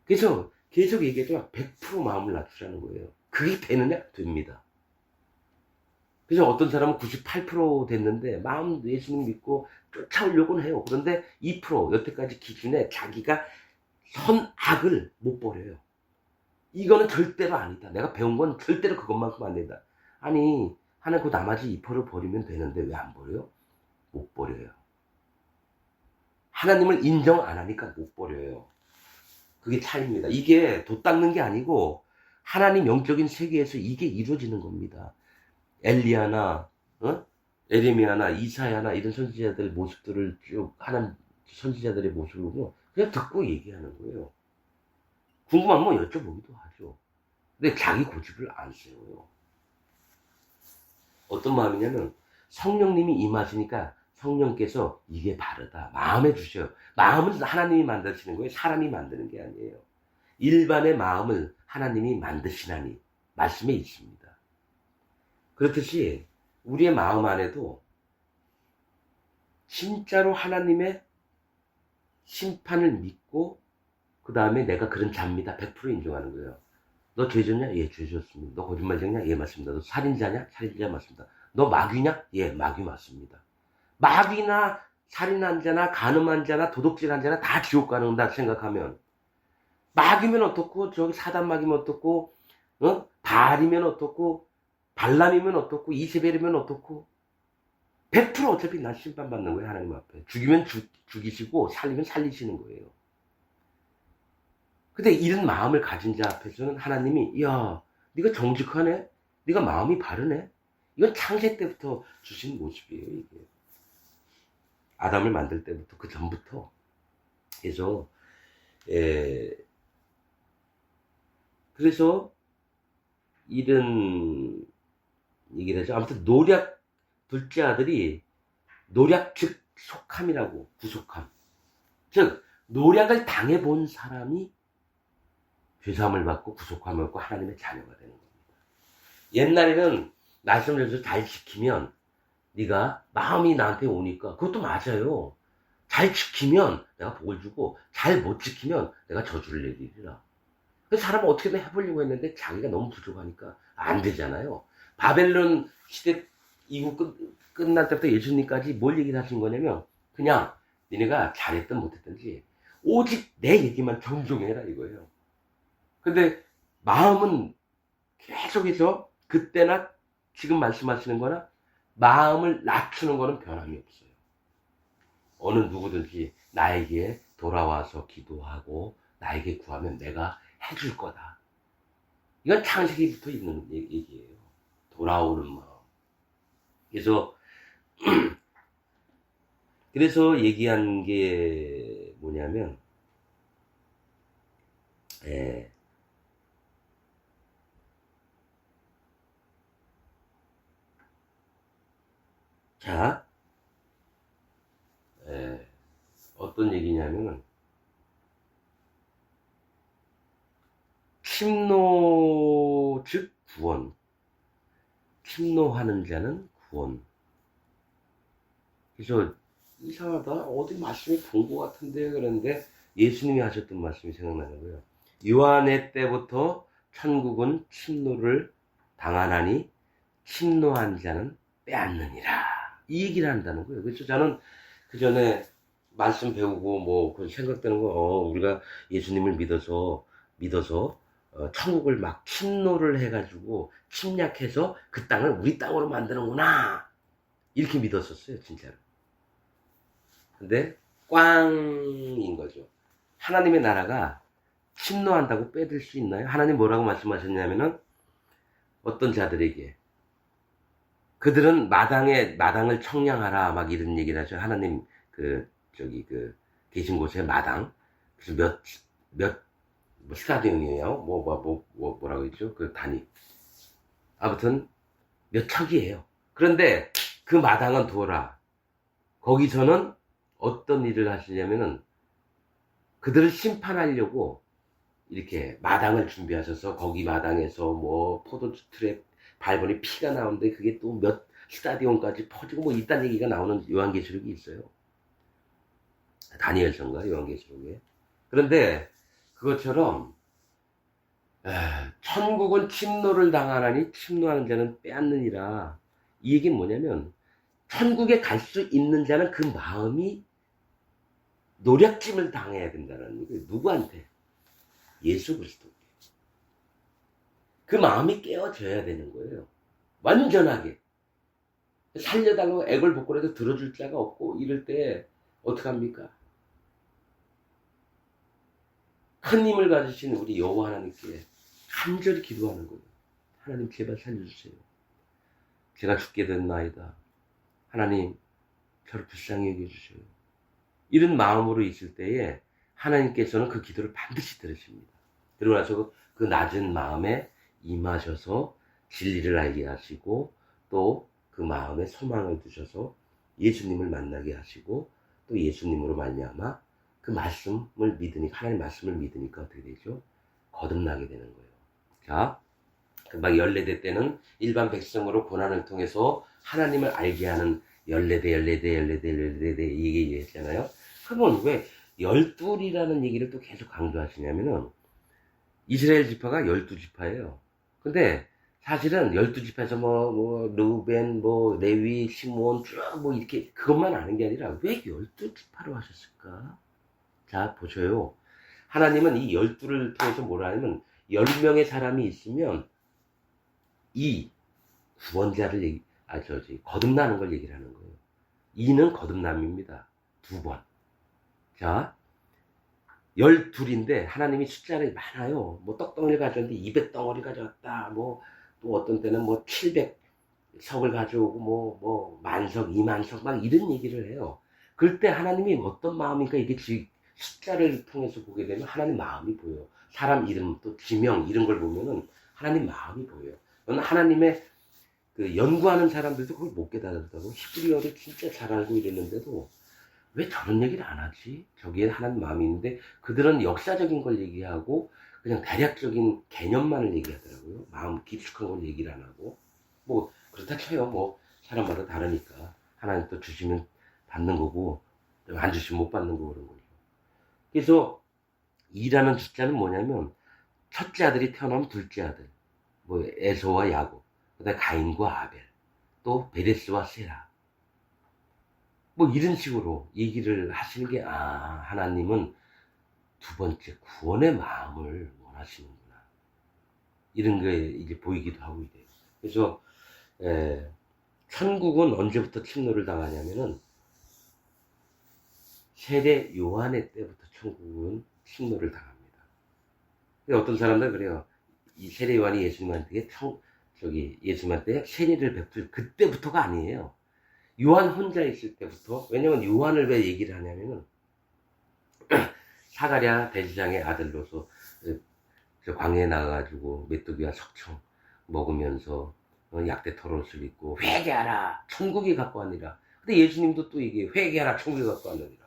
그래서 계속 얘기해도 100% 마음을 낮추라는 거예요. 그게 되느냐? 됩니다. 그래서 어떤 사람은 98% 됐는데 마음 예수님 믿고 쫓아오려고는 해요. 그런데 2% 여태까지 기준에 자기가 선악을 못 버려요. 이거는 절대로 아니다. 내가 배운 건 절대로 그것만큼 안 된다. 아니 하나님 그 나머지 2%를 버리면 되는데 왜 안 버려요? 못 버려요. 하나님을 인정 안 하니까 못 버려요. 그게 차이입니다. 이게 돛 닦는 게 아니고 하나님 영적인 세계에서 이게 이루어지는 겁니다. 엘리야나 에레미야나 이사야나 이런 선지자들 모습들을 쭉 하나님 선지자들의 모습을 보고 그냥 듣고 얘기하는 거예요. 궁금하면 여쭤보기도 하죠. 근데 자기 고집을 안 세워요. 어떤 마음이냐면 성령님이 임하시니까 성령께서 이게 바르다 마음에 주셔요. 마음은 하나님이 만드시는 거예요. 사람이 만드는 게 아니에요. 일반의 마음을 하나님이 만드시나니 말씀에 있습니다. 그렇듯이 우리의 마음 안에도 진짜로 하나님의 심판을 믿고 그 다음에 내가 그런 자입니다 100% 인정하는 거예요. 너 죄졌냐? 예, 죄졌습니다. 너 거짓말쟁이냐? 예, 맞습니다. 너 살인자냐? 살인자 맞습니다. 너 마귀냐? 예, 마귀 맞습니다. 마귀나 살인한 자나 간음한 자나 도둑질한 자나 다 지옥 가는다 생각하면 마귀면 어떻고 저기 사단 마귀면 어떻고 바알이면 어떻고 발람이면 어떻고 이세벨이면 어떻고 100% 어차피 난 심판받는 거예요. 하나님 앞에. 죽이면 죽이시고 살리면 살리시는 거예요. 근데 이런 마음을 가진 자 앞에서는 하나님이 야 네가 정직하네? 네가 마음이 바르네? 이건 창세 때부터 주신 모습이에요. 이게 아담을 만들 때부터 그 전부터. 그래서 그래서 이런 얘기를 하죠. 아무튼 노략 둘째 아들이 노략 즉 속함이라고 구속함. 즉 노략을 당해본 사람이 죄사함을 받고 구속함을 받고 하나님의 자녀가 되는 겁니다. 옛날에는 말씀을 해서 잘 지키면 네가 마음이 나한테 오니까 그것도 맞아요. 잘 지키면 내가 복을 주고 잘 못 지키면 내가 저주를 내리리라. 그래서 사람은 어떻게든 해보려고 했는데 자기가 너무 부족하니까 안 되잖아요. 바벨론 시대 이후 끝날 때부터 예수님까지 뭘 얘기를 하신 거냐면 그냥 니네가 잘했든 못했든지 오직 내 얘기만 정정해라 이거예요. 근데 마음은 계속해서 그때나 지금 말씀하시는 거나 마음을 낮추는 거는 변함이 없어요. 어느 누구든지 나에게 돌아와서 기도하고 나에게 구하면 내가 해줄 거다. 이건 창세기부터 있는 얘기예요. 돌아오는 마음. 그래서 얘기한 게 뭐냐면 자, 어떤 얘기냐면은 침노 즉 구원, 침노하는 자는 구원. 그래서 이상하다 어디 말씀이 본 것 같은데 그런데 예수님이 하셨던 말씀이 생각나는 거예요. 요한의 때부터 천국은 침노를 당하나니 침노한 자는 빼앗느니라. 이 얘기를 한다는 거예요. 그래서 저는 그 전에 말씀 배우고 뭐 그 생각되는 거, 우리가 예수님을 믿어서 천국을 막 침노를 해가지고 침략해서 그 땅을 우리 땅으로 만드는구나 이렇게 믿었었어요, 진짜로. 근데 꽝인 거죠. 하나님의 나라가 침노한다고 빼들 수 있나요? 하나님 뭐라고 말씀하셨냐면은 어떤 자들에게 그들은 마당을 청량하라 막 이런 얘기를 하죠. 하나님 계신 곳에 마당. 그래서 뭐 스타디움이에요. 뭐라고 했죠? 그 단위. 아무튼 몇 척이에요. 그런데 그 마당은 도라. 거기서는 어떤 일을 하시냐면은 그들을 심판하려고 이렇게 마당을 준비하셔서 거기 마당에서 뭐 포도주 틀에 밟으니 피가 나오는데 그게 또 몇 스타디움까지 퍼지고 뭐 이딴 얘기가 나오는 요한계시록이 있어요. 다니엘서인가 요한계시록에. 그런데 그것처럼 천국은 침노를 당하나니 침노하는 자는 빼앗느니라. 이 얘기는 뭐냐면 천국에 갈 수 있는 자는 그 마음이 노략짐을 당해야 된다는 거예요. 누구한테? 예수 그리스도께. 그 마음이 깨어져야 되는 거예요. 완전하게. 살려달라고 애걸복걸해도 들어줄 자가 없고 이럴 때 어떡합니까? 큰 힘을 가지신 우리 여호와 하나님께 간절히 기도하는 거예요. 하나님 제발 살려주세요. 제가 죽게 됐나이다. 하나님 저를 불쌍히 여겨주세요. 이런 마음으로 있을 때에 하나님께서는 그 기도를 반드시 들으십니다. 그러고 나서 그 낮은 마음에 임하셔서 진리를 알게 하시고 또 그 마음에 소망을 두셔서 예수님을 만나게 하시고 또 예수님으로 말미암아 그 말씀을 믿으니까 하나님 말씀을 믿으니까 어떻게 되죠? 거듭나게 되는 거예요. 자, 막 14대 때는 일반 백성으로 고난을 통해서 하나님을 알게 하는 14대 이게 얘기했잖아요. 그러면 왜 12이라는 얘기를 또 계속 강조하시냐면은 이스라엘 지파가 12지파예요. 근데 사실은 12지파에서 루벤, 레위, 시몬 쭉 이렇게 그것만 아는 게 아니라 왜 12지파로 하셨을까? 자, 보셔요. 하나님은 이 12를 통해서 뭐라 하냐면 10명의 사람이 있으면 이 구원자를 거듭나는 걸 얘기를 하는 거예요. 2는 거듭남입니다. 2번. 자, 12인데 하나님이 숫자를 많아요. 떡덩이를 가져왔는데 200덩어리 가져왔다. 또 어떤 때는 700석을 가져오고 만석, 2만석 막 이런 얘기를 해요. 그럴 때 하나님이 어떤 마음이니까 이게 숫자를 통해서 보게 되면 하나님 마음이 보여요. 사람 이름 또 지명 이런 걸 보면은 하나님 마음이 보여요. 하나님의 그 연구하는 사람들도 그걸 못 깨달았다고. 히브리어를 진짜 잘 알고 이랬는데도 왜 저런 얘기를 안 하지? 저기에 하나님 마음이 있는데 그들은 역사적인 걸 얘기하고 그냥 대략적인 개념만을 얘기하더라고요. 마음 깊숙한 걸 얘기를 안 하고. 그렇다 쳐요. 사람마다 다르니까. 하나님 또 주시면 받는 거고 안 주시면 못 받는 거고 그런 거죠. 그래서 2라는 숫자는 뭐냐면 첫째 아들이 태어나면 둘째 아들. 에서와 야곱. 그다음에 가인과 아벨. 또 베레스와 세라. 이런 식으로 얘기를 하시는 게, 하나님은 두 번째 구원의 마음을 원하시는구나. 이런 게 이제 보이기도 하고 이래요. 그래서, 천국은 언제부터 침노를 당하냐면은, 세례 요한의 때부터 천국은 침노를 당합니다. 어떤 사람들 그래요. 이 세례 요한이 예수님한테 예수님한테 세례를 베풀 그때부터가 아니에요. 요한 혼자 있을 때부터. 왜냐면 요한을 왜 얘기를 하냐면은 사가랴 대지장의 아들로서 저 광야에 나가가지고 메뚜기와 석청 먹으면서 약대 털옷을 입고 회개하라 천국이 갖고 왔느니라. 근데 예수님도 또 이게 회개하라 천국이 갖고 왔느니라.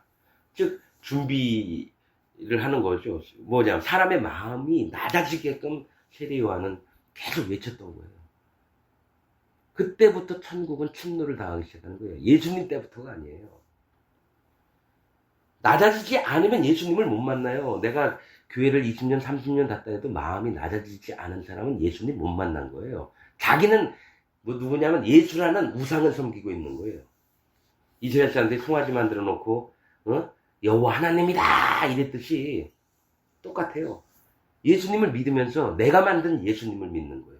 즉 준비를 하는 거죠. 사람의 마음이 낮아지게끔 세례 요한은 계속 외쳤던 거예요. 그때부터 천국은 침노를 당하기 시작하는 거예요. 예수님 때부터가 아니에요. 낮아지지 않으면 예수님을 못 만나요. 내가 교회를 20년, 30년 갔다 해도 마음이 낮아지지 않은 사람은 예수님 못 만난 거예요. 자기는 누구냐면 예수라는 우상을 섬기고 있는 거예요. 이스라엘 사람들이 송아지 만들어 놓고 여호와 하나님이다 이랬듯이 똑같아요. 예수님을 믿으면서 내가 만든 예수님을 믿는 거예요.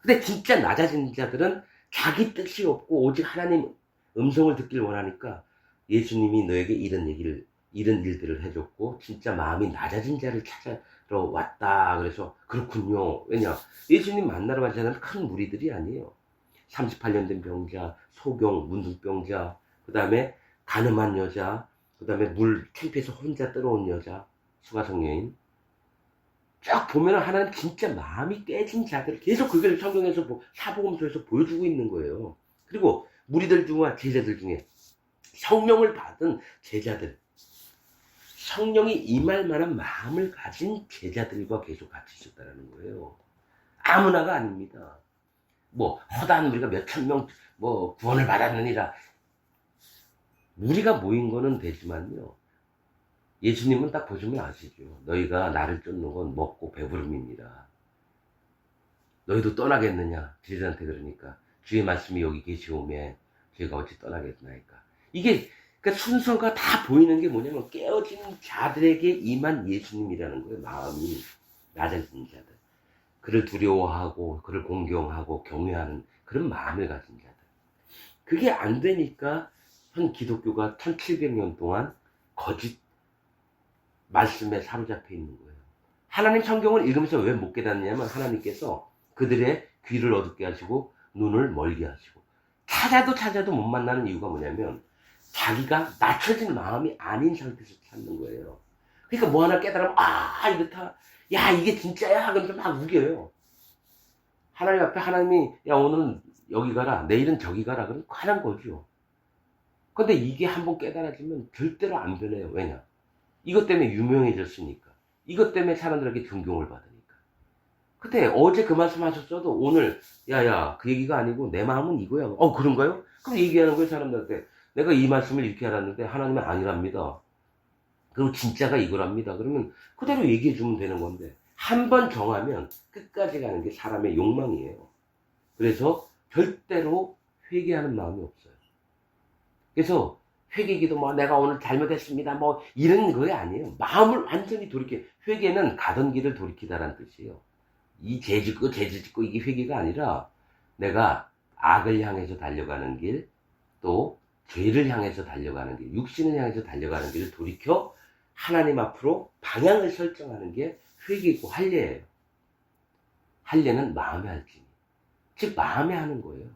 근데 진짜 낮아진 자들은 자기 뜻이 없고 오직 하나님 음성을 듣길 원하니까 예수님이 너에게 이런 일들을 해줬고 진짜 마음이 낮아진 자를 찾아러 왔다. 그래서 그렇군요. 왜냐? 예수님 만나러 간 자는 큰 무리들이 아니에요. 38년 된 병자, 소경, 문둥병자, 그 다음에 가늠한 여자, 그 다음에 물 창피해서 혼자 떨어온 여자, 수가성 여인. 쫙 보면 하나는 진짜 마음이 깨진 자들 계속 그걸 성경에서 사복음서에서 보여주고 있는 거예요. 그리고 무리들 중에 제자들 중에 성령을 받은 제자들, 성령이 임할 만한 마음을 가진 제자들과 계속 같이 있었다는 거예요. 아무나가 아닙니다. 허다한 무리가 몇천 명 구원을 받았느니라. 무리가 모인 거는 되지만요. 예수님은 딱 보시면 아시죠. 너희가 나를 쫓는 건 먹고 배부름입니다. 너희도 떠나겠느냐? 제자한테 그러니까 주의 말씀이 여기 계시오매 저희가 어찌 떠나겠나이까. 이게 그러니까 순서가 다 보이는 게 뭐냐면 깨어진 자들에게 임한 예수님이라는 거예요. 마음이 낮아진 자들. 그를 두려워하고 그를 공경하고 경외하는 그런 마음을 가진 자들. 그게 안 되니까 현 기독교가 1700년 동안 거짓 말씀에 사로잡혀 있는 거예요. 하나님 성경을 읽으면서 왜 못 깨닫냐면 하나님께서 그들의 귀를 어둡게 하시고 눈을 멀게 하시고 찾아도 못 만나는 이유가 뭐냐면 자기가 낮춰진 마음이 아닌 상태에서 찾는 거예요. 그러니까 뭐 하나 깨달으면 이렇다, 야 이게 진짜야 그러면서 막 우겨요. 하나님 앞에 하나님이 야 오늘은 여기 가라, 내일은 저기 가라 그러면 가는 거죠. 근데 이게 한번 깨달아지면 절대로 안 변해요. 왜냐? 이것 때문에 유명해졌으니까. 이것 때문에 사람들에게 존경을 받으니까. 근데 어제 그 말씀 하셨어도 오늘 야야 그 얘기가 아니고 내 마음은 이거야. 그런가요? 그럼 얘기하는 거예요. 사람들한테. 내가 이 말씀을 이렇게 알았는데 하나님은 아니랍니다. 그리고 진짜가 이거랍니다. 그러면 그대로 얘기해 주면 되는 건데 한 번 정하면 끝까지 가는 게 사람의 욕망이에요. 그래서 절대로 회개하는 마음이 없어요. 그래서 회개기도 뭐 내가 오늘 잘못했습니다 뭐 이런 거 아니에요. 마음을 완전히 돌이켜. 회개는 가던 길을 돌이키다라는 뜻이에요. 이 죄 짓고 이게 회개가 아니라 내가 악을 향해서 달려가는 길, 또 죄를 향해서 달려가는 길, 육신을 향해서 달려가는 길을 돌이켜 하나님 앞으로 방향을 설정하는 게 회개이고 할례예요. 할례는 마음의 할지니, 즉 마음에 하는 거예요.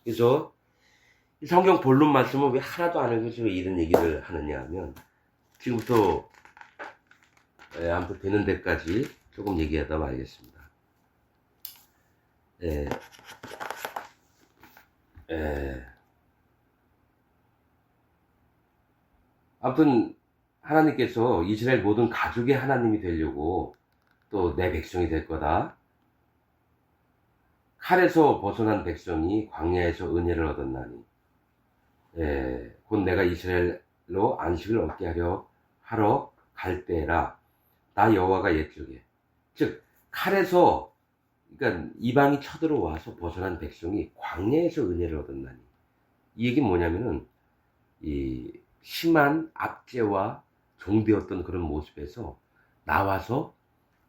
그래서 성경 본론 말씀은 왜 하나도 안 읽으시고 이런 얘기를 하느냐 하면, 지금부터 아무튼 되는 데까지 조금 얘기하다 말겠습니다. 아무튼 하나님께서 이스라엘 모든 가족의 하나님이 되려고 또 내 백성이 될 거다. 칼에서 벗어난 백성이 광야에서 은혜를 얻었나니 곧 내가 이스라엘로 안식을 얻게 하러 갈 때라. 나 여호와가 옛적에, 즉 칼에서, 그러니까 이방이 쳐들어와서 벗어난 백성이 광야에서 은혜를 얻었나니, 이 얘기는 뭐냐면은 이 심한 압제와 종되었던 그런 모습에서 나와서,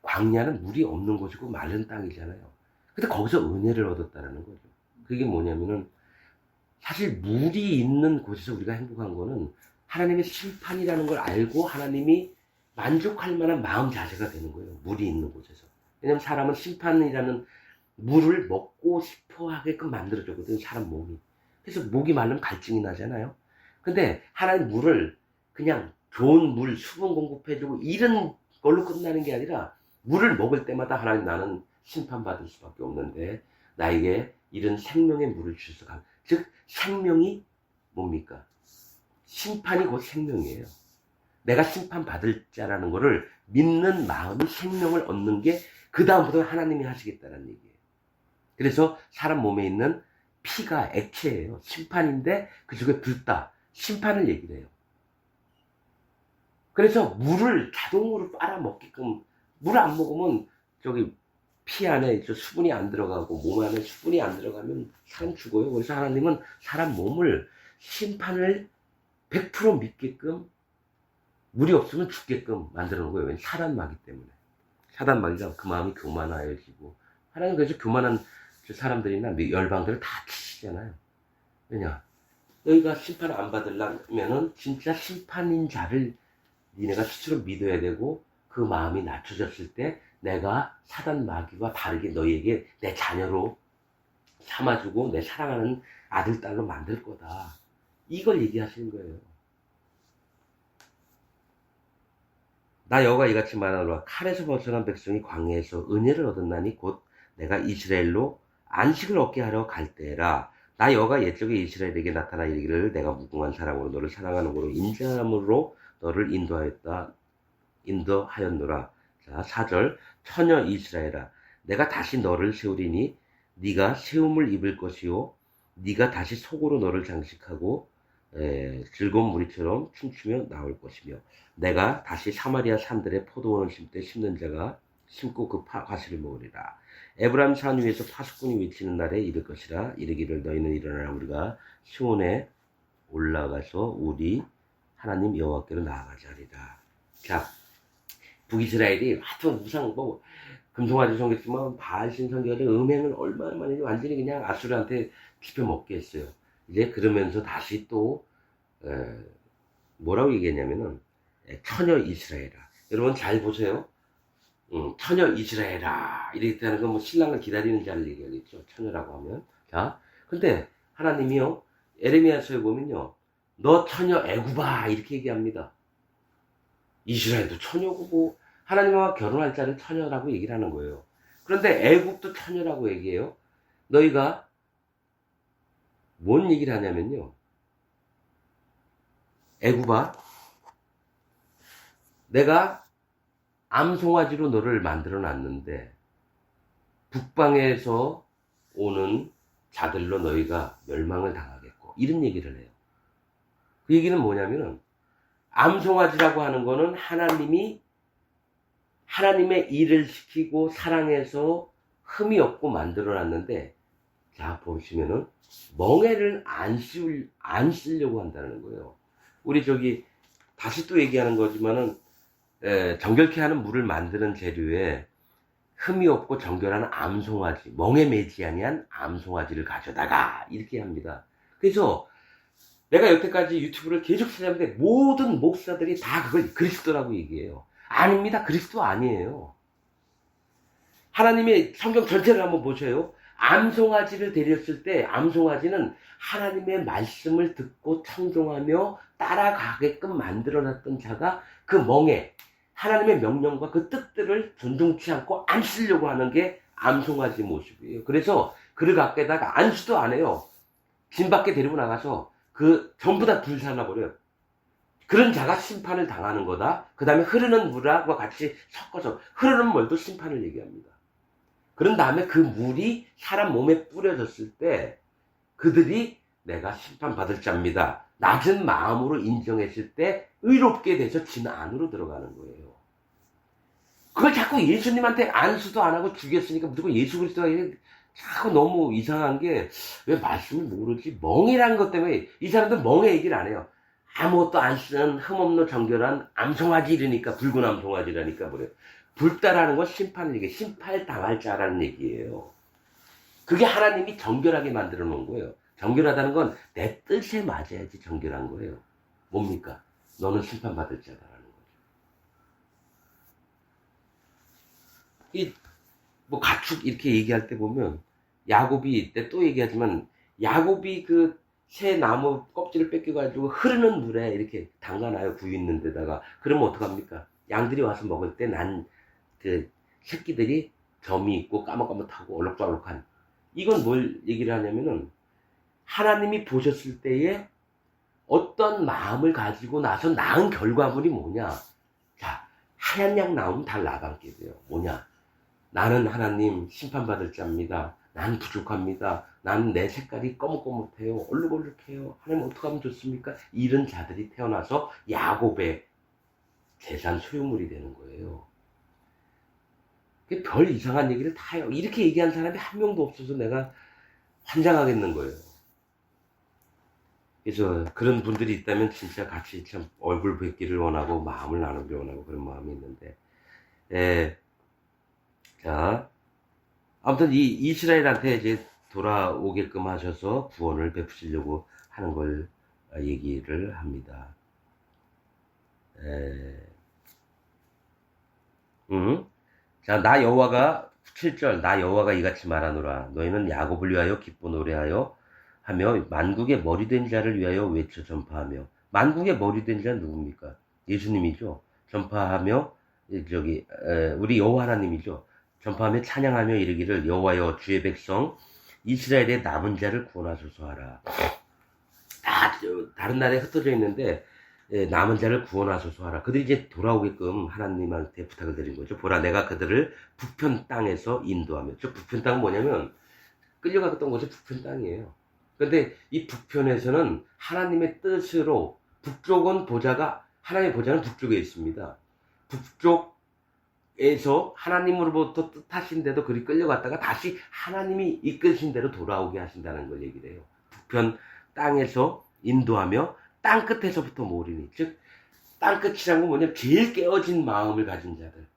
광야는 물이 없는 곳이고 마른 땅이잖아요. 근데 거기서 은혜를 얻었다라는 거죠. 그게 뭐냐면은 사실 물이 있는 곳에서 우리가 행복한 거는 하나님의 심판이라는 걸 알고 하나님이 만족할 만한 마음 자세가 되는 거예요. 물이 있는 곳에서. 왜냐면 사람은 심판이라는 물을 먹고 싶어 하게끔 만들어졌거든요. 사람 몸이. 그래서 목이 마르면 갈증이 나잖아요. 근데 하나님 물을 그냥 좋은 물, 수분 공급해주고 이런 걸로 끝나는 게 아니라 물을 먹을 때마다 하나님 나는 심판받을 수밖에 없는데 나에게 이런 생명의 물을 주셔서 즉 생명이 뭡니까? 심판이 곧 생명이에요. 내가 심판받을 자라는 것을 믿는 마음이 생명을 얻는 게 그 다음부터 하나님이 하시겠다는 얘기예요. 그래서 사람 몸에 있는 피가 액체예요. 심판인데 그 속에 불다. 심판을 얘기를 해요. 그래서 물을 자동으로 빨아먹게끔, 물 안 먹으면 저기 피 안에 수분이 안 들어가고 몸 안에 수분이 안 들어가면 사람 죽어요. 그래서 하나님은 사람 몸을 심판을 100% 믿게끔, 물이 없으면 죽게끔 만들어 놓은 거예요. 왜냐면 사단마귀 때문에. 사단마귀가 그 마음이 교만하여지고, 하나님 그래서 교만한 사람들이나 열방들을 다 치시잖아요. 왜냐? 너희가 심판을 안 받으려면은 진짜 심판인 자를 니네가 스스로 믿어야 되고, 그 마음이 낮춰졌을 때 내가 사단마귀와 다르게 너희에게 내 자녀로 삼아주고 내 사랑하는 아들, 딸로 만들 거다. 이걸 얘기하시는 거예요. 나 여호와 이같이 말하노라. 칼에서 벗어난 백성이 광야에서 은혜를 얻었나니 곧 내가 이스라엘로 안식을 얻게 하러 갈 때라. 나 여호와 옛적에 이스라엘에게 나타나 이르기를 내가 무궁한 사랑으로 너를 사랑하는 거로 인자함으로 너를 인도하였노라. 자, 4절. 처녀 이스라엘아, 내가 다시 너를 세우리니 네가 세움을 입을 것이요 네가 다시 속으로 너를 장식하고 즐거운 무리처럼 춤추며 나올 것이며, 내가 다시 사마리아 산들의 포도원을 심되 심는 자가 심고 그 과실을 먹으리라. 에브라임 산 위에서 파수꾼이 외치는 날에 이를 것이라. 이르기를 너희는 일어나라. 우리가 시온에 올라가서 우리 하나님 여호와께로 나아가자 하리라. 자, 북이스라엘이 하여튼 우상 금송아지 섬겼지만 바알 신성교를 음행을 얼마나 많이 완전히 그냥 아수르한테 집혀먹게 했어요. 이제 그러면서 다시 또 뭐라고 얘기했냐면은 처녀 이스라엘아. 여러분 잘 보세요. 처녀 이스라엘아 이렇게 하는 건 뭐 신랑을 기다리는 자를 얘기하겠죠. 처녀라고 하면. 자, 근데 하나님이요 에레미야서에 보면요 너 처녀 애굽아 이렇게 얘기합니다. 이스라엘도 처녀고 뭐 하나님과 결혼할 자를 처녀라고 얘기를 하는 거예요. 그런데 애굽도 처녀라고 얘기해요. 너희가 뭔 얘기를 하냐면요. 애굽아, 내가 암송아지로 너를 만들어 놨는데 북방에서 오는 자들로 너희가 멸망을 당하겠고 이런 얘기를 해요. 그 얘기는 뭐냐면은 암송아지라고 하는 거는 하나님의 일을 시키고 사랑해서 흠이 없고 만들어 놨는데, 자 보시면은 멍에를 안 쓰려고 한다는 거예요. 우리 다시 또 얘기하는 거지만은 정결케 하는 물을 만드는 재료에 흠이 없고 정결한 암송아지, 멍에 매지 아니한 암송아지를 가져다가 이렇게 합니다. 그래서 내가 여태까지 유튜브를 계속 찾아봤는데 모든 목사들이 다 그걸 그리스도라고 얘기해요. 아닙니다. 그리스도 아니에요. 하나님의 성경 전체를 한번 보세요. 암송아지를 데렸을 때 암송아지는 하나님의 말씀을 듣고 청종하며 따라가게끔 만들어놨던 자가 그 멍에 하나님의 명령과 그 뜻들을 존중치 않고 안 쓰려고 하는 게 암송아지 모습이에요. 그래서 그를 갖게다가 안수도 안 해요. 진 밖에 데리고 나가서 전부 다 불살라버려요. 그런 자가 심판을 당하는 거다. 그 다음에 흐르는 물하고 같이 섞어서 흐르는 물도 심판을 얘기합니다. 그런 다음에 그 물이 사람 몸에 뿌려졌을 때 그들이 내가 심판받을 자입니다. 낮은 마음으로 인정했을 때 의롭게 돼서 진 안으로 들어가는 거예요. 그걸 자꾸 예수님한테 안수도 안 하고 죽였으니까 무조건 예수 그리스도가 자꾸 너무 이상한 게 왜 말씀을 모르지? 멍이라는 것 때문에 이 사람들 멍에 얘기를 안 해요. 아무것도 안 쓰는 흠없는 정결한 암송아지 이러니까 붉은 암송아지라니까 그래요. 불다라는 건 심판을 얘기해. 심판당할 자라는 얘기예요. 그게 하나님이 정결하게 만들어 놓은 거예요. 정결하다는 건 내 뜻에 맞아야지 정결한 거예요. 뭡니까? 너는 심판받을 자다라는 거죠. 뭐 가축 이렇게 얘기할 때 보면 야곱이 때 또 얘기하지만 야곱이 그 새 나무 껍질을 뺏겨가지고 흐르는 물에 이렇게 담가놔요. 구유 있는 데다가. 그러면 어떡합니까? 양들이 와서 먹을 때 그 새끼들이 점이 있고 까먹까먹하고 얼룩덜룩한. 이건 뭘 얘기를 하냐면은 하나님이 보셨을 때에 어떤 마음을 가지고 나서 낳은 결과물이 뭐냐. 자, 하얀 양 나오면 다 나감게 돼요. 뭐냐. 나는 하나님 심판받을 자입니다. 난 부족합니다. 나는 내 색깔이 꺼뭇꺼뭇해요. 얼룩얼룩해요. 하나님 어떻게 하면 좋습니까? 이런 자들이 태어나서 야곱의 재산 소유물이 되는 거예요. 별 이상한 얘기를 다 해요. 이렇게 얘기한 사람이 한 명도 없어서 내가 환장하겠는 거예요. 그래서 그런 분들이 있다면 진짜 같이 참 얼굴 뵙기를 원하고 마음을 나누기를 원하고 그런 마음이 있는데, 자, 아무튼 이 이스라엘한테 이제 돌아오게끔 하셔서 구원을 베푸시려고 하는 걸 얘기를 합니다. 자, 나 여호와가 7절 나 여호와가 이같이 말하노라. 너희는 야곱을 위하여 기뻐 노래하여 하며 만국의 머리된 자를 위하여 외쳐 전파하며. 만국의 머리된 자는 누굽니까? 예수님이죠. 전파하며 우리 여호와 하나님이죠. 전파하며 찬양하며 이르기를 여호와여 주의 백성 이스라엘의 남은 자를 구원하소서 하라. 다른 나라에 흩어져 있는데 남은 자를 구원하소서 하라. 그들이 이제 돌아오게끔 하나님한테 부탁을 드린 거죠. 보라 내가 그들을 북편 땅에서 인도하며. 저 북편 땅은 뭐냐면 끌려갔던 곳이 북편 땅이에요. 그런데 이 북편에서는 하나님의 뜻으로 북쪽은 하나님의 보좌는 북쪽에 있습니다. 북쪽에서 하나님으로부터 뜻하신 대로 그리 끌려갔다가 다시 하나님이 이끄신 대로 돌아오게 하신다는 걸 얘기를 해요. 북편 땅에서 인도하며 땅 끝에서부터 모으리니. 즉 땅 끝이란 건 뭐냐면 제일 깨어진 마음을 가진 자들.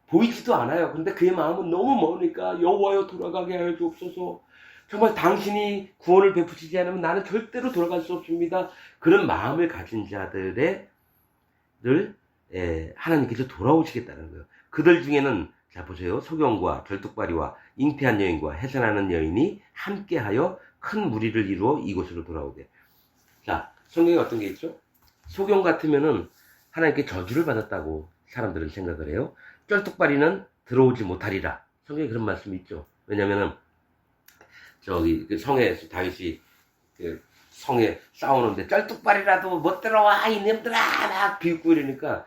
보이지도 않아요. 근데 그의 마음은 너무 머니까 여호와여 돌아가게 하여 주옵소서. 정말 당신이 구원을 베푸시지 않으면 나는 절대로 돌아갈 수 없습니다. 그런 마음을 가진 자들을 하나님께서 돌아오시겠다는 거예요. 그들 중에는 자 보세요. 소경과 절뚝발이와 잉태한 여인과 해산하는 여인이 함께하여 큰 무리를 이루어 이곳으로 돌아오게. 자, 성경에 어떤 게 있죠? 소경 같으면은 하나님께 저주를 받았다고 사람들은 생각을 해요. 쩔뚝발이는 들어오지 못하리라. 성경에 그런 말씀이 있죠. 왜냐면은 저기 그 성에 다윗이 그 성에 싸우는데 쩔뚝발이라도 못 들어와 이놈들아 막 비웃고 이러니까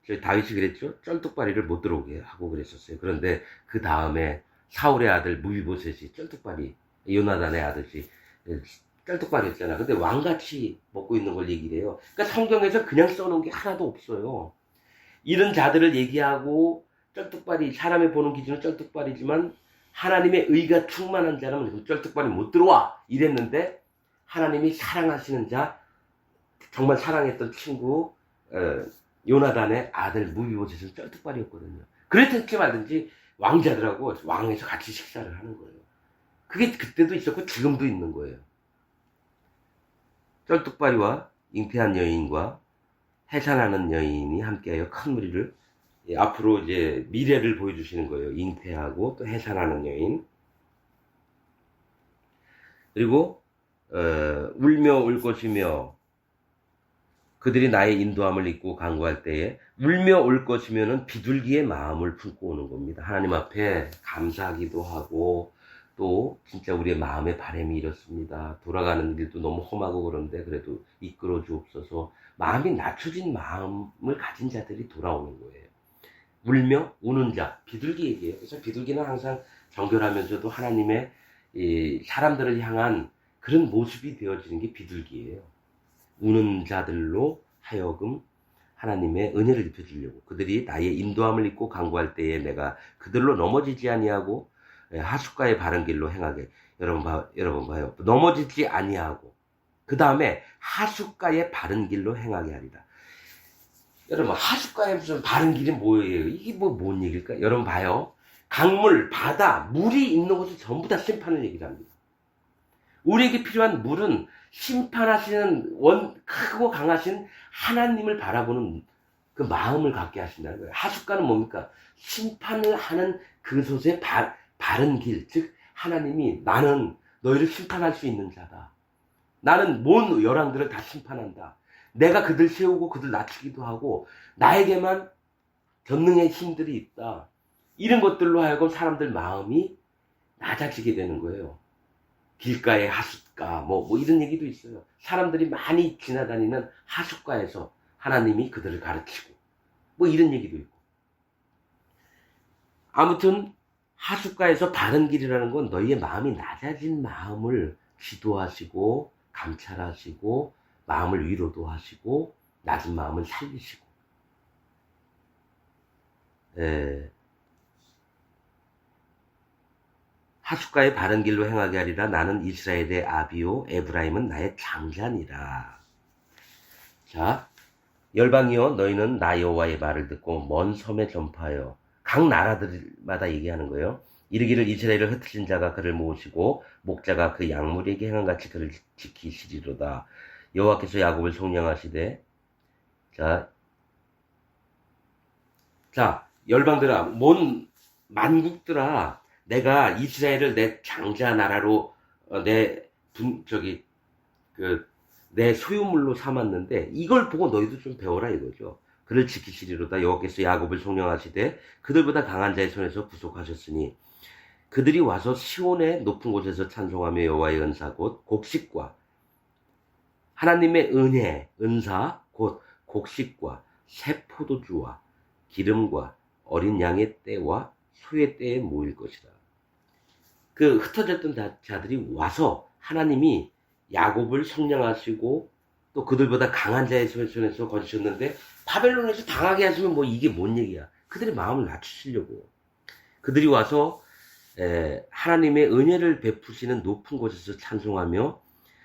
저희 다윗이 그랬죠. 쩔뚝발이를 못 들어오게 하고 그랬었어요. 그런데 그 다음에 사울의 아들 무비보셋이 쩔뚝발이 요나단의 아들이 쩔뚝발이었잖아. 근데 왕같이 먹고 있는 걸 얘기를 해요. 그러니까 성경에서 그냥 써놓은 게 하나도 없어요. 이런 자들을 얘기하고 쩔뚝발이 사람이 보는 기준은 쩔뚝발이지만 하나님의 의가 충만한 자라면 쩔뚝발이 못 들어와 이랬는데 하나님이 사랑하시는 자 정말 사랑했던 친구 요나단의 아들 무비보셋은 쩔뚝발이었거든요. 그랬든지 말든지 왕자들하고 왕에서 같이 식사를 하는 거예요. 그게 그때도 있었고 지금도 있는 거예요. 쩔뚝발이와 잉태한 여인과 해산하는 여인이 함께하여 큰 무리를 앞으로 이제 미래를 보여주시는 거예요. 잉태하고 또 해산하는 여인. 그리고 울며 울 것이며 그들이 나의 인도함을 잊고 간구할 때에 울며 올 것이면은 비둘기의 마음을 품고 오는 겁니다. 하나님 앞에 감사하기도 하고 또 진짜 우리의 마음의 바람이 이렇습니다. 돌아가는 길도 너무 험하고 그런데 그래도 이끌어 주옵소서. 마음이 낮춰진 마음을 가진 자들이 돌아오는 거예요. 울며 우는 자, 비둘기 얘기예요. 그래서 비둘기는 항상 정결하면서도 하나님의 사람들을 향한 그런 모습이 되어지는 게 비둘기예요. 우는 자들로 하여금 하나님의 은혜를 입혀주려고 그들이 나의 인도함을 잊고 간구할 때에 내가 그들로 넘어지지 아니하고 하숫가의 바른 길로 행하게. 여러분 봐요. 넘어지지 아니하고 그 다음에 하숫가의 바른 길로 행하게 하리라. 여러분 하숫가에 무슨 바른 길이 뭐예요? 이게 뭔 얘기일까? 여러분 봐요. 강물, 바다, 물이 있는 곳은 전부 다 심판을 얘기를 합니다. 우리에게 필요한 물은 심판하시는 크고 강하신 하나님을 바라보는 그 마음을 갖게 하신다는 거예요. 하숫가는 뭡니까? 심판을 하는 그곳의 바른 길, 즉 하나님이 나는 너희를 심판할 수 있는 자다. 나는 모든 열왕들을 다 심판한다. 내가 그들 세우고 그들 낮추기도 하고 나에게만 전능의 힘들이 있다. 이런 것들로 하여금 사람들 마음이 낮아지게 되는 거예요. 길가의 하숫가 뭐 이런 얘기도 있어요. 사람들이 많이 지나다니는 하숫가에서 하나님이 그들을 가르치고 뭐 이런 얘기도 있고. 아무튼 하숫가에서 바른 길이라는 건 너희의 마음이 낮아진 마음을 지도하시고 감찰하시고 마음을 위로도 하시고 낮은 마음을 살리시고 하숫가의 바른 길로 행하게 하리라. 나는 이스라엘의 아비요 에브라임은 나의 장자니라. 자, 열방이여 너희는 나 여호와의 말을 듣고 먼 섬에 전파하여. 각 나라들마다 얘기하는 거예요. 이르기를 이스라엘을 흩으신 자가 그를 모으시고 목자가 그 양물에게 행한같이 그를 지키시리로다. 여호와께서 야곱을 속량하시되. 자 열방들아 먼 만국들아 내가 이스라엘을 내 장자 나라로 내 소유물로 삼았는데 이걸 보고 너희도 좀 배워라 이거죠. 그를 지키시리로다. 여호와께서 야곱을 속량하시되 그들보다 강한 자의 손에서 구속하셨으니 그들이 와서 시온의 높은 곳에서 찬송하며 여호와의 은사 곧 곡식과 하나님의 은혜 은사 곧 곡식과 새 포도주와 기름과 어린 양의 떼와 소의 떼에 모일 것이다. 그 흩어졌던 자들이 와서 하나님이 야곱을 속량하시고 또 그들보다 강한 자의 손에서 건지셨는데 바벨론에서 당하게 하시면 뭐 이게 뭔 얘기야. 그들의 마음을 낮추시려고 그들이 와서 하나님의 은혜를 베푸시는 높은 곳에서 찬송하며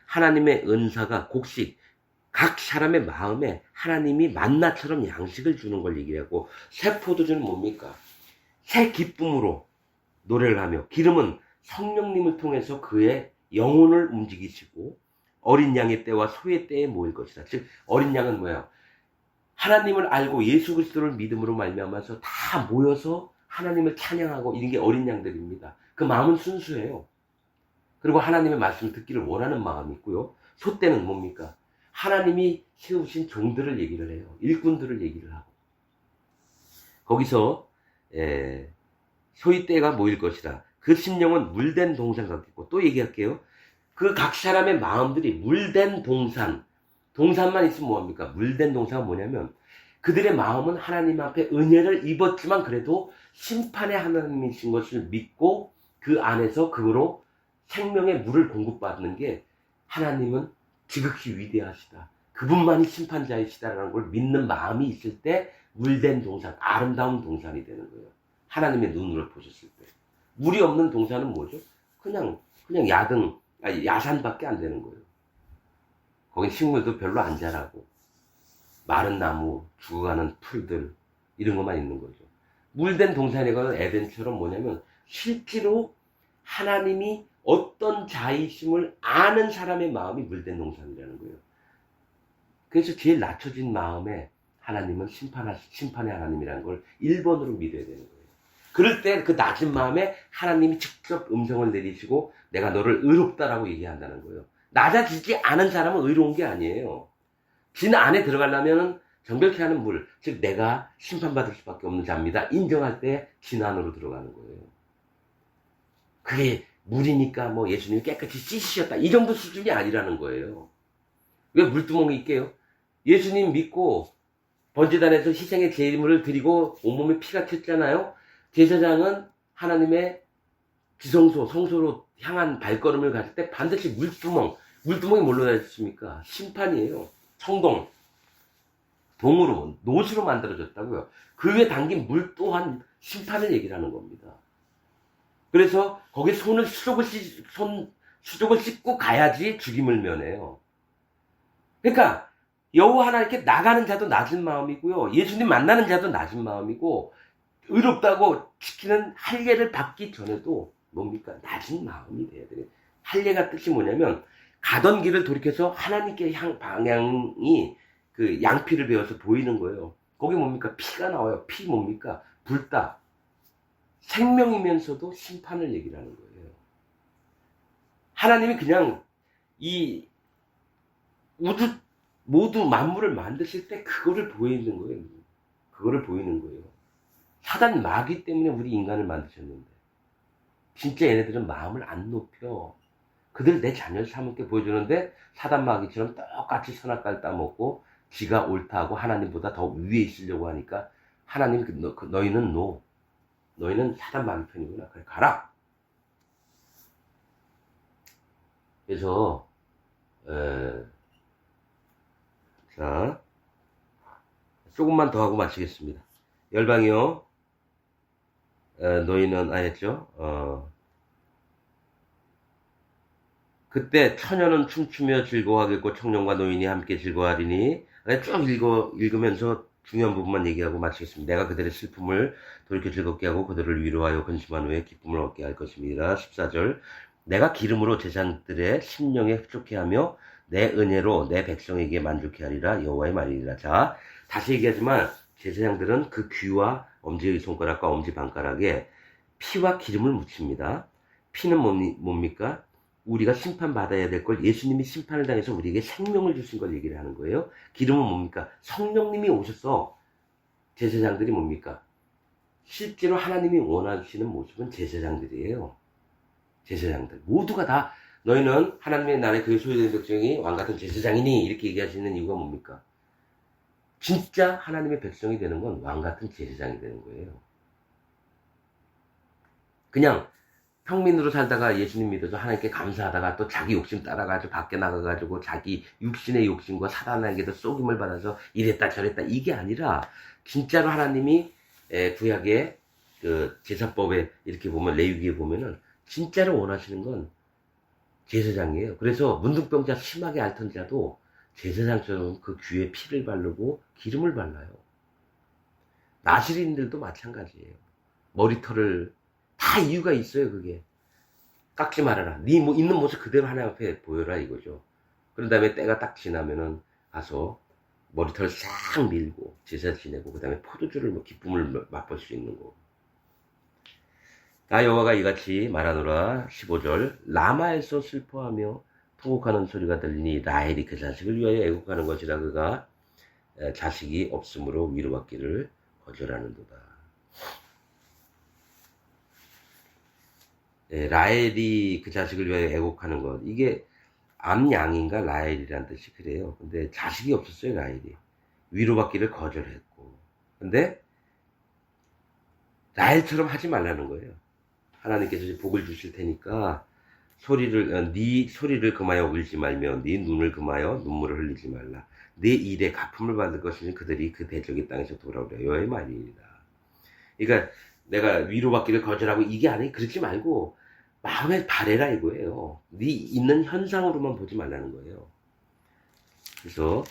하나님의 은사가 곡식 각 사람의 마음에 하나님이 만나처럼 양식을 주는 걸 얘기하고 새 포도주는 뭡니까? 새 기쁨으로 노래를 하며 기름은 성령님을 통해서 그의 영혼을 움직이시고 어린 양의 떼와 소의 떼에 모일 것이다. 즉 어린 양은 뭐예요? 하나님을 알고 예수 그리스도를 믿음으로 말미암아서 다 모여서 하나님을 찬양하고 이런 게 어린 양들입니다. 그 마음은 순수해요. 그리고 하나님의 말씀을 듣기를 원하는 마음이 있고요. 소떼는 뭡니까? 하나님이 세우신 종들을 얘기를 해요. 일꾼들을 얘기를 하고. 거기서 소위 때가 모일 것이라. 그 심령은 물된 동산 같겠고, 또 얘기할게요. 그 각 사람의 마음들이 물된 동산. 동산만 있으면 뭐합니까? 물된 동산은 뭐냐면 그들의 마음은 하나님 앞에 은혜를 입었지만 그래도 심판의 하나님이신 것을 믿고 그 안에서 그거로 생명의 물을 공급받는 게 하나님은 지극히 위대하시다. 그분만이 심판자이시다라는 걸 믿는 마음이 있을 때 물된 동산, 아름다운 동산이 되는 거예요. 하나님의 눈으로 보셨을 때. 물이 없는 동산은 뭐죠? 그냥 야산밖에 안 되는 거예요. 거기 식물도 별로 안 자라고 마른 나무, 죽어가는 풀들 이런 것만 있는 거죠. 물된 동산에 가는 에덴처럼 뭐냐면 실제로 하나님이 어떤 자이심을 아는 사람의 마음이 물된 동산이라는 거예요. 그래서 제일 낮춰진 마음에 하나님은 심판의 하나님이라는 걸 1번으로 믿어야 되는 거예요. 그럴 때 그 낮은 마음에 하나님이 직접 음성을 내리시고 내가 너를 의롭다라고 얘기한다는 거예요. 낮아지지 않은 사람은 의로운 게 아니에요. 진 안에 들어가려면 정결케 하는 물, 즉 내가 심판받을 수밖에 없는 자입니다. 인정할 때 진 안으로 들어가는 거예요. 그게 물이니까 뭐 예수님이 깨끗이 씻으셨다 이 정도 수준이 아니라는 거예요. 왜 물두멍이 있게요? 예수님 믿고 번제단에서 희생의 제물을 드리고 온몸에 피가 튀었잖아요. 제사장은 하나님의 지성소, 성소로 향한 발걸음을 갔을 때 반드시 물두멍이 뭘로 되었습니까? 심판이에요. 청동, 동으로, 노수로 만들어졌다고요. 그 위에 담긴 물 또한 심판을 얘기를 하는 겁니다. 그래서 거기에 수족을 씻고 가야지 죽임을 면해요. 그러니까 여호와 하나님께 나가는 자도 낮은 마음이고요. 예수님 만나는 자도 낮은 마음이고 의롭다고 지키는 할례를 받기 전에도 뭡니까? 낮은 마음이 돼야 돼요. 할례가 뜻이 뭐냐면 가던 길을 돌이켜서 하나님께 방향이 그 양피를 베어서 보이는 거예요. 거기 뭡니까? 피가 나와요. 피 뭡니까? 불다. 생명이면서도 심판을 얘기를 하는 거예요. 하나님이 그냥 이 우주 모두 만물을 만드실 때 그거를 보이는 거예요. 그거를 보이는 거예요. 사단 마귀 때문에 우리 인간을 만드셨는데 진짜 얘네들은 마음을 안 높여. 그들 내 자녀를 삼을게 보여주는데 사단 마귀처럼 똑같이 선악과를 따먹고 지가 옳다고 하나님보다 더 위에 있으려고 하니까 하나님 너희는 너희는 사단 마귀 편이구나. 그래 가라. 그래서 자 조금만 더 하고 마치겠습니다. 열방이요. 너희는 아였죠. 그때 처녀는 춤추며 즐거워하겠고 청년과 노인이 함께 즐거워하리니. 쭉 읽으면서 중요한 부분만 얘기하고 마치겠습니다. 내가 그들의 슬픔을 돌이켜 즐겁게 하고 그들을 위로하여 근심한 후에 기쁨을 얻게 할 것입니다. 14절 내가 기름으로 제사장들의 심령에 흡족해 하며 내 은혜로 내 백성에게 만족해 하리라 여호와의 말이니라. 자, 다시 얘기하지만 제사장들은 그 귀와 엄지의 손가락과 엄지발가락에 피와 기름을 묻힙니다. 피는 뭡니까? 우리가 심판받아야 될 걸 예수님이 심판을 당해서 우리에게 생명을 주신 걸 얘기를 하는 거예요. 기름은 뭡니까? 성령님이 오셔서 제사장들이 뭡니까? 실제로 하나님이 원하시는 모습은 제사장들이에요. 제사장들 모두가 다 너희는 하나님의 나라의 그 소유된 백성이 왕같은 제사장이니 이렇게 얘기하시는 이유가 뭡니까? 진짜 하나님의 백성이 되는 건 왕같은 제사장이 되는 거예요. 그냥 평민으로 살다가 예수님 믿어서 하나님께 감사하다가 또 자기 욕심 따라가지고 밖에 나가가지고 자기 육신의 욕심과 사단에게도 쏘김을 받아서 이랬다 저랬다 이게 아니라 진짜로 하나님이 구약의 그 제사법에 이렇게 보면 레위기에 보면은 진짜로 원하시는 건 제사장이에요. 그래서 문둥병자 심하게 앓던 자도 제사장처럼 그 귀에 피를 바르고 기름을 발라요. 나시린들도 마찬가지예요. 머리털을 다 이유가 있어요. 그게 깎지 말아라. 네 있는 모습 그대로 하나님 앞에 보여라 이거죠. 그런 다음에 때가 딱 지나면은 가서 머리털 싹 밀고 제사 지내고 그 다음에 포도주를 기쁨을 맛볼 수 있는 거. 나 여호와가 이같이 말하노라. 15절 라마에서 슬퍼하며 통곡하는 소리가 들리니 라헬이 그 자식을 위하여 애곡하는 것이라. 그가 자식이 없으므로 위로받기를 거절하는도다. 라헬이 그 자식을 위하여 애곡하는 것, 이게 암양인가 라헬이란 뜻이 그래요. 근데 자식이 없었어요. 라헬이 위로받기를 거절했고, 근데 라헬처럼 하지 말라는 거예요. 하나님께서 복을 주실 테니까 네 소리를 금하여 울지 말며 네 눈을 금하여 눈물을 흘리지 말라. 네 일에 갚음을 받을 것이니 그들이 그 대적의 땅에서 돌아오려 여의 말이니라. 그러니까 내가 위로받기를 거절하고 이게 아니, 그렇지 말고 마음에 바래라 이거예요. 네 있는 현상으로만 보지 말라는 거예요. 그래서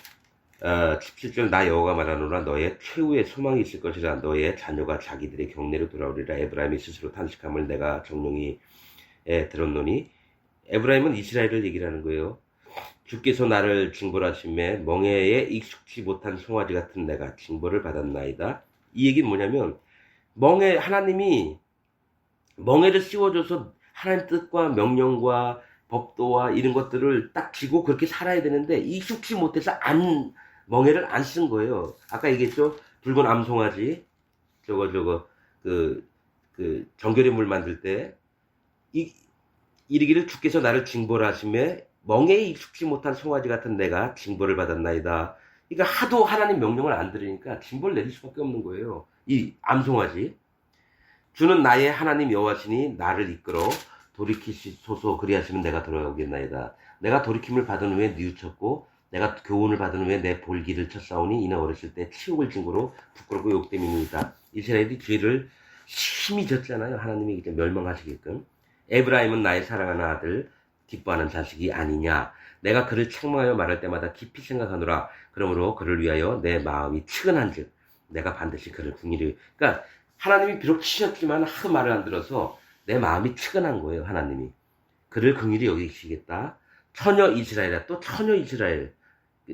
17절 나 여호와가 말하노라. 너의 최후의 소망이 있을 것이라. 너의 자녀가 자기들의 경내로 돌아오리라. 에브라임이 스스로 탄식함을 내가 정령이 들었노니. 에브라임은 이스라엘을 얘기를 하는 거예요. 주께서 나를 징벌하심에 멍에에 익숙지 못한 송아지 같은 내가 징벌을 받았나이다. 이 얘기는 뭐냐면, 하나님이 멍에를 씌워줘서 하나님 뜻과 명령과 법도와 이런 것들을 딱 지고 그렇게 살아야 되는데 익숙지 못해서 멍에를 안 쓴 거예요. 아까 얘기했죠? 붉은 암송아지, 정결의 물 만들 때, 이르기를 주께서 나를 징벌하심에 멍에에 익숙지 못한 송아지 같은 내가 징벌을 받았나이다. 그러니까 하도 하나님 명령을 안 들으니까 징벌 내릴 수밖에 없는 거예요. 이 암송아지. 주는 나의 하나님 여호와시니 나를 이끌어 돌이키소서. 그리하시면 내가 돌아오겠나이다. 내가 돌이킴을 받은 후에 뉘우쳤고 내가 교훈을 받은 후에 내 볼기를 쳤사오니 이는 어렸을 때 치욕을 증거로 부끄럽고 욕됨입니다. 이스라엘이 죄를 심히 졌잖아요. 하나님이 이제 멸망하시게끔. 에브라임은 나의 사랑하는 아들, 기뻐하는 자식이 아니냐. 내가 그를 책망하여 말할 때마다 깊이 생각하노라. 그러므로 그를 위하여 내 마음이 측은한즉 내가 반드시 그를 궁일히. 그러니까 하나님이 비록 치셨지만 하도 말을 안 들어서 내 마음이 측은한 거예요. 하나님이 그를 긍휼히 여기시겠다. 처녀 이스라엘아. 또 처녀 이스라엘,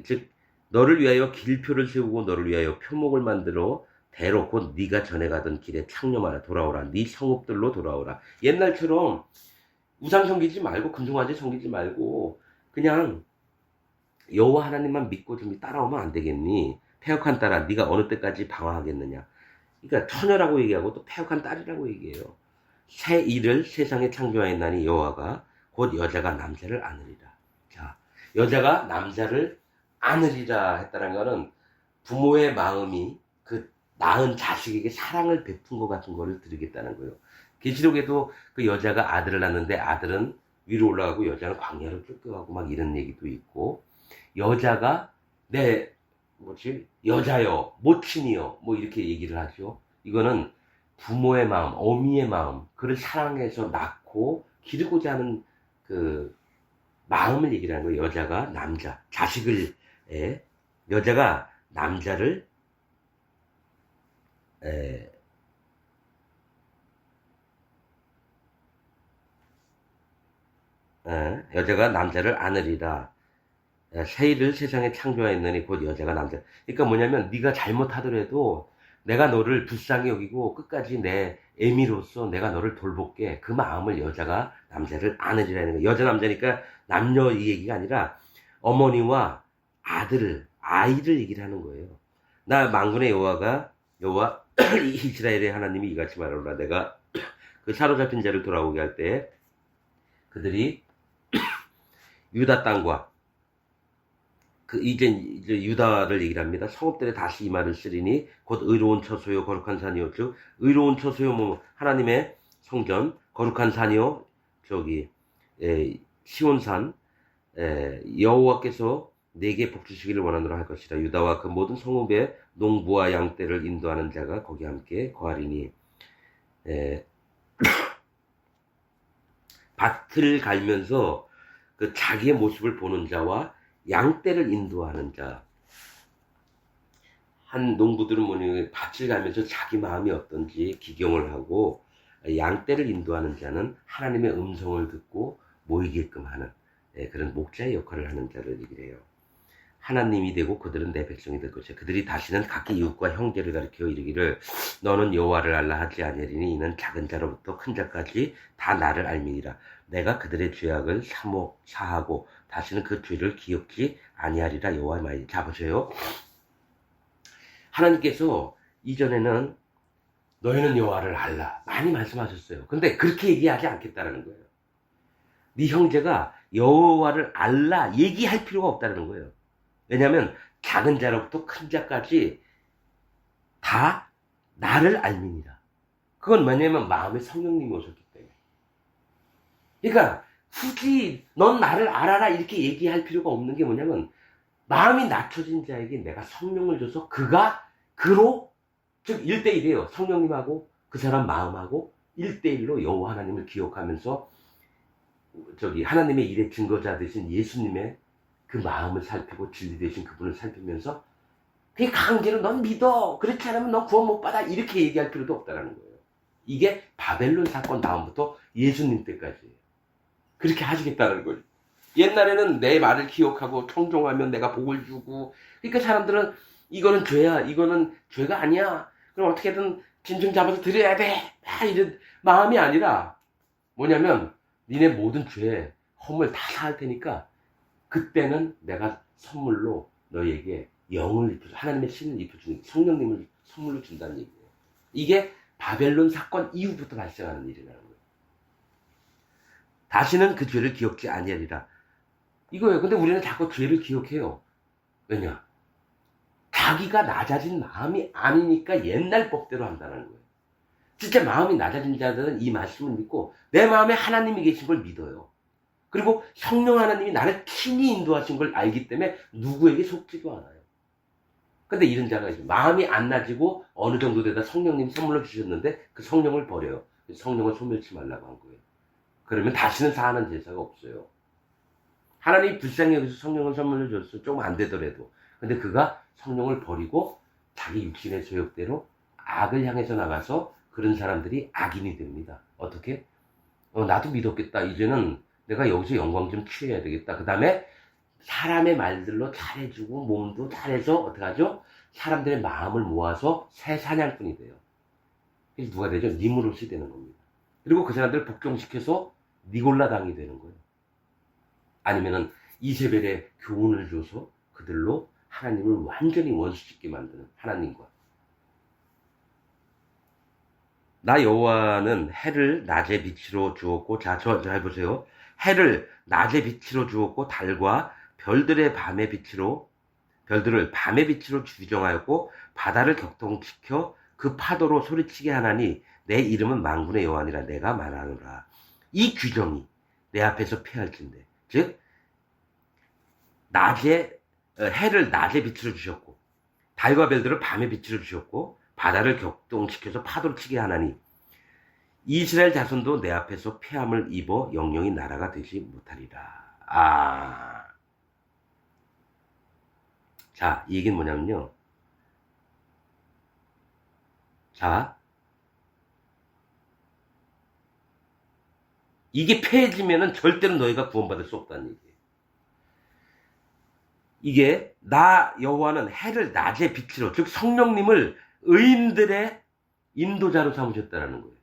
즉 너를 위하여 길표를 세우고 너를 위하여 표목을 만들어 대로 곧 네가 전에 가던 길에 창념하라. 돌아오라. 네 성읍들로 돌아오라. 옛날처럼 우상 섬기지 말고 금송아지 섬기지 말고 그냥 여호와 하나님만 믿고 좀 따라오면 안 되겠니? 패역한 딸아, 네가 어느 때까지 방황하겠느냐. 그러니까 처녀라고 얘기하고 또 패역한 딸이라고 얘기해요. 새 일을 세상에 창조하였나니 여호와가 곧 여자가 남자를 안으리라. 자, 여자가 남자를 안으리라 했다는 거는 부모의 마음이 그 낳은 자식에게 사랑을 베푼 것 같은 거를 드리겠다는 거예요. 계시록에도 그 여자가 아들을 낳는데 아들은 위로 올라가고 여자는 광야로 쫓겨가고 막 이런 얘기도 있고, 여자가 여자여, 모친이여, 뭐 이렇게 얘기를 하죠. 이거는 부모의 마음, 어미의 마음, 그를 사랑해서 낳고 기르고자 하는 그 마음을 얘기를 하는 거예요. 여자가 남자, 여자가 남자를 여자가 남자를 안으리라. 새 일을 세상에 창조하였느니 곧 여자가 남자. 그러니까 뭐냐면 네가 잘못하더라도 내가 너를 불쌍히 여기고 끝까지 내 애미로서 내가 너를 돌볼게. 그 마음을 여자가 남자를 안으리라는 거예요. 여자 남자니까 남녀 이 얘기가 아니라 어머니와 아이를 얘기를 하는 거예요. 나 만군의 여호와 이스라엘의 하나님이 이같이 말하노라. 내가 그 사로잡힌 자를 돌아오게 할 때 그들이 유다 땅과 이제 유다를 얘기를 합니다. 성읍들에 다시 이 말을 쓰리니 곧 의로운 처소요 거룩한 산이요. 즉 의로운 처소요 하나님의 성전, 거룩한 산이요 시온산, 여호와께서 내게 복 주시기를 원하노라 할 것이라. 유다와 그 모든 성읍에 농부와 양떼를 인도하는 자가 거기 함께 거하리니. 밭을 갈면서 그 자기의 모습을 보는 자와 양떼를 인도하는 자. 한 농부들은 밭을 가면서 자기 마음이 어떤지 기경을 하고, 양떼를 인도하는 자는 하나님의 음성을 듣고 모이게끔 하는 그런 목자의 역할을 하는 자를 얘기를 해요. 하나님이 되고 그들은 내 백성이 될 것이야. 그들이 다시는 각기 이웃과 형제를 가리켜 이르기를 너는 여호와를 알라 하지 아니하리니 이는 작은 자로부터 큰 자까지 다 나를 알미니라. 내가 그들의 죄악을 사하고 다시는 그 죄를 기억지 아니하리라 여호와의 말이니. 자 보세요. 하나님께서 이전에는 너희는 여호와를 알라 많이 말씀하셨어요. 근데 그렇게 얘기하지 않겠다라는 거예요. 네 형제가 여호와를 알라 얘기할 필요가 없다는 거예요. 왜냐하면 작은 자로부터 큰 자까지 다 나를 알미니라. 그건 뭐냐면 마음에 성령님이 오셨기 때문에. 그러니까 굳이 넌 나를 알아라 이렇게 얘기할 필요가 없는 게 뭐냐면 마음이 낮춰진 자에게 내가 성령을 줘서 그로 즉 1대1이에요. 성령님하고 그 사람 마음하고 1대1로 여호와 하나님을 기억하면서 하나님의 일의 증거자 되신 예수님의 그 마음을 살피고 진리 되신 그분을 살피면서 그게 강제로 넌 믿어 그렇지 않으면 넌 구원 못 받아 이렇게 얘기할 필요도 없다는 거예요. 이게 바벨론 사건 다음부터 예수님 때까지예요. 그렇게 하시겠다는 거예요. 옛날에는 내 말을 기억하고 청종하면 내가 복을 주고 그러니까 사람들은 이거는 죄야 이거는 죄가 아니야 그럼 어떻게든 진정 잡아서 드려야 돼 이런 마음이 아니라 뭐냐면 니네 모든 죄 허물 다 사할 테니까 그때는 내가 선물로 너에게 영을 입혀줘 하나님의 신을 입혀주는 성령님을 선물로 준다는 얘기예요. 이게 바벨론 사건 이후부터 발생하는 일이라는 거예요. 다시는 그 죄를 기억지 아니하리라 이거예요. 근데 우리는 자꾸 죄를 기억해요. 왜냐? 자기가 낮아진 마음이 아니니까 옛날 법대로 한다는 거예요. 진짜 마음이 낮아진 자들은 이 말씀을 믿고 내 마음에 하나님이 계신 걸 믿어요. 그리고 성령 하나님이 나를 친히 인도하신 걸 알기 때문에 누구에게 속지도 않아요. 근데 이런 자가 있어요. 마음이 안 낮이고 어느 정도 되다 성령님이 선물로 주셨는데 그 성령을 버려요. 성령을 소멸치 말라고 한 거예요. 그러면 다시는 사하는 제사가 없어요. 하나님이 불쌍히 여기서 성령을 선물로 줬어. 조금 안 되더라도. 근데 그가 성령을 버리고 자기 육신의 소욕대로 악을 향해서 나가서 그런 사람들이 악인이 됩니다. 어떻게? 나도 믿었겠다. 이제는 내가 여기서 영광 좀 취해야 되겠다. 그 다음에 사람의 말들로 잘해주고 몸도 잘해서 어떡하죠? 사람들의 마음을 모아서 새 사냥꾼이 돼요. 그래서 누가 되죠? 니무롯이 되는 겁니다. 그리고 그 사람들을 복종시켜서 니골라당이 되는 거예요. 아니면은 이세벨의 교훈을 줘서 그들로 하나님을 완전히 원수짓게 만드는 하나님과. 나 여호와는 해를 낮의 빛으로 주었고 잘 보세요. 해를 낮의 빛으로 주었고 달과 별들을 밤의 빛으로 규정하였고 바다를 격동시켜 그 파도로 소리치게 하나니 내 이름은 만군의 여호와니라 내가 말하노라. 이 규정이 내 앞에서 폐할진대. 즉 해를 낮의 빛으로 주셨고 달과 별들을 밤의 빛으로 주셨고 바다를 격동시켜서 파도를 치게 하나니 이스라엘 자손도 내 앞에서 폐함을 입어 영영이 나라가 되지 못하리라. 자, 이 얘기는 뭐냐면요. 자, 이게 폐해지면은 절대로 너희가 구원받을 수 없다는 얘기예요. 이게 나 여호와는 해를 낮의 빛으로 즉 성령님을 의인들의 인도자로 삼으셨다는 거예요.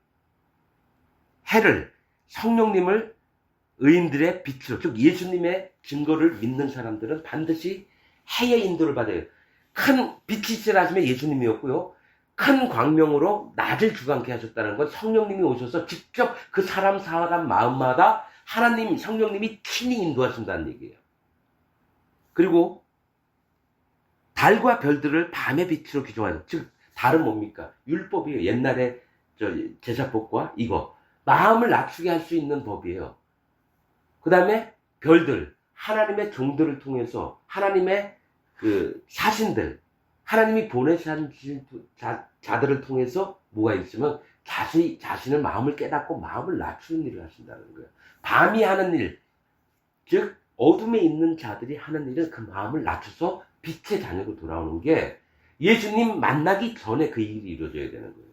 해를 성령님을 의인들의 빛으로 즉 예수님의 증거를 믿는 사람들은 반드시 해의 인도를 받아요. 큰 빛이 있으라 하시면 예수님이었고요. 큰 광명으로 낮을 주관케 하셨다는 건 성령님이 오셔서 직접 그 사람 마음마다 하나님 성령님이 친히 인도하신다는 얘기예요. 그리고 달과 별들을 밤의 빛으로 규정하죠. 즉 달은 뭡니까? 율법이에요. 옛날에 제사법과 이거 마음을 낮추게 할 수 있는 법이에요. 그 다음에 별들 하나님의 종들을 통해서 하나님의 그 사신들 하나님이 보내신 자들을 통해서 뭐가 있으면 자신의 마음을 깨닫고 마음을 낮추는 일을 하신다는 거예요. 밤이 하는 일, 즉 어둠에 있는 자들이 하는 일은 그 마음을 낮춰서 빛의 자녀로 돌아오는 게 예수님 만나기 전에 그 일이 이루어져야 되는 거예요.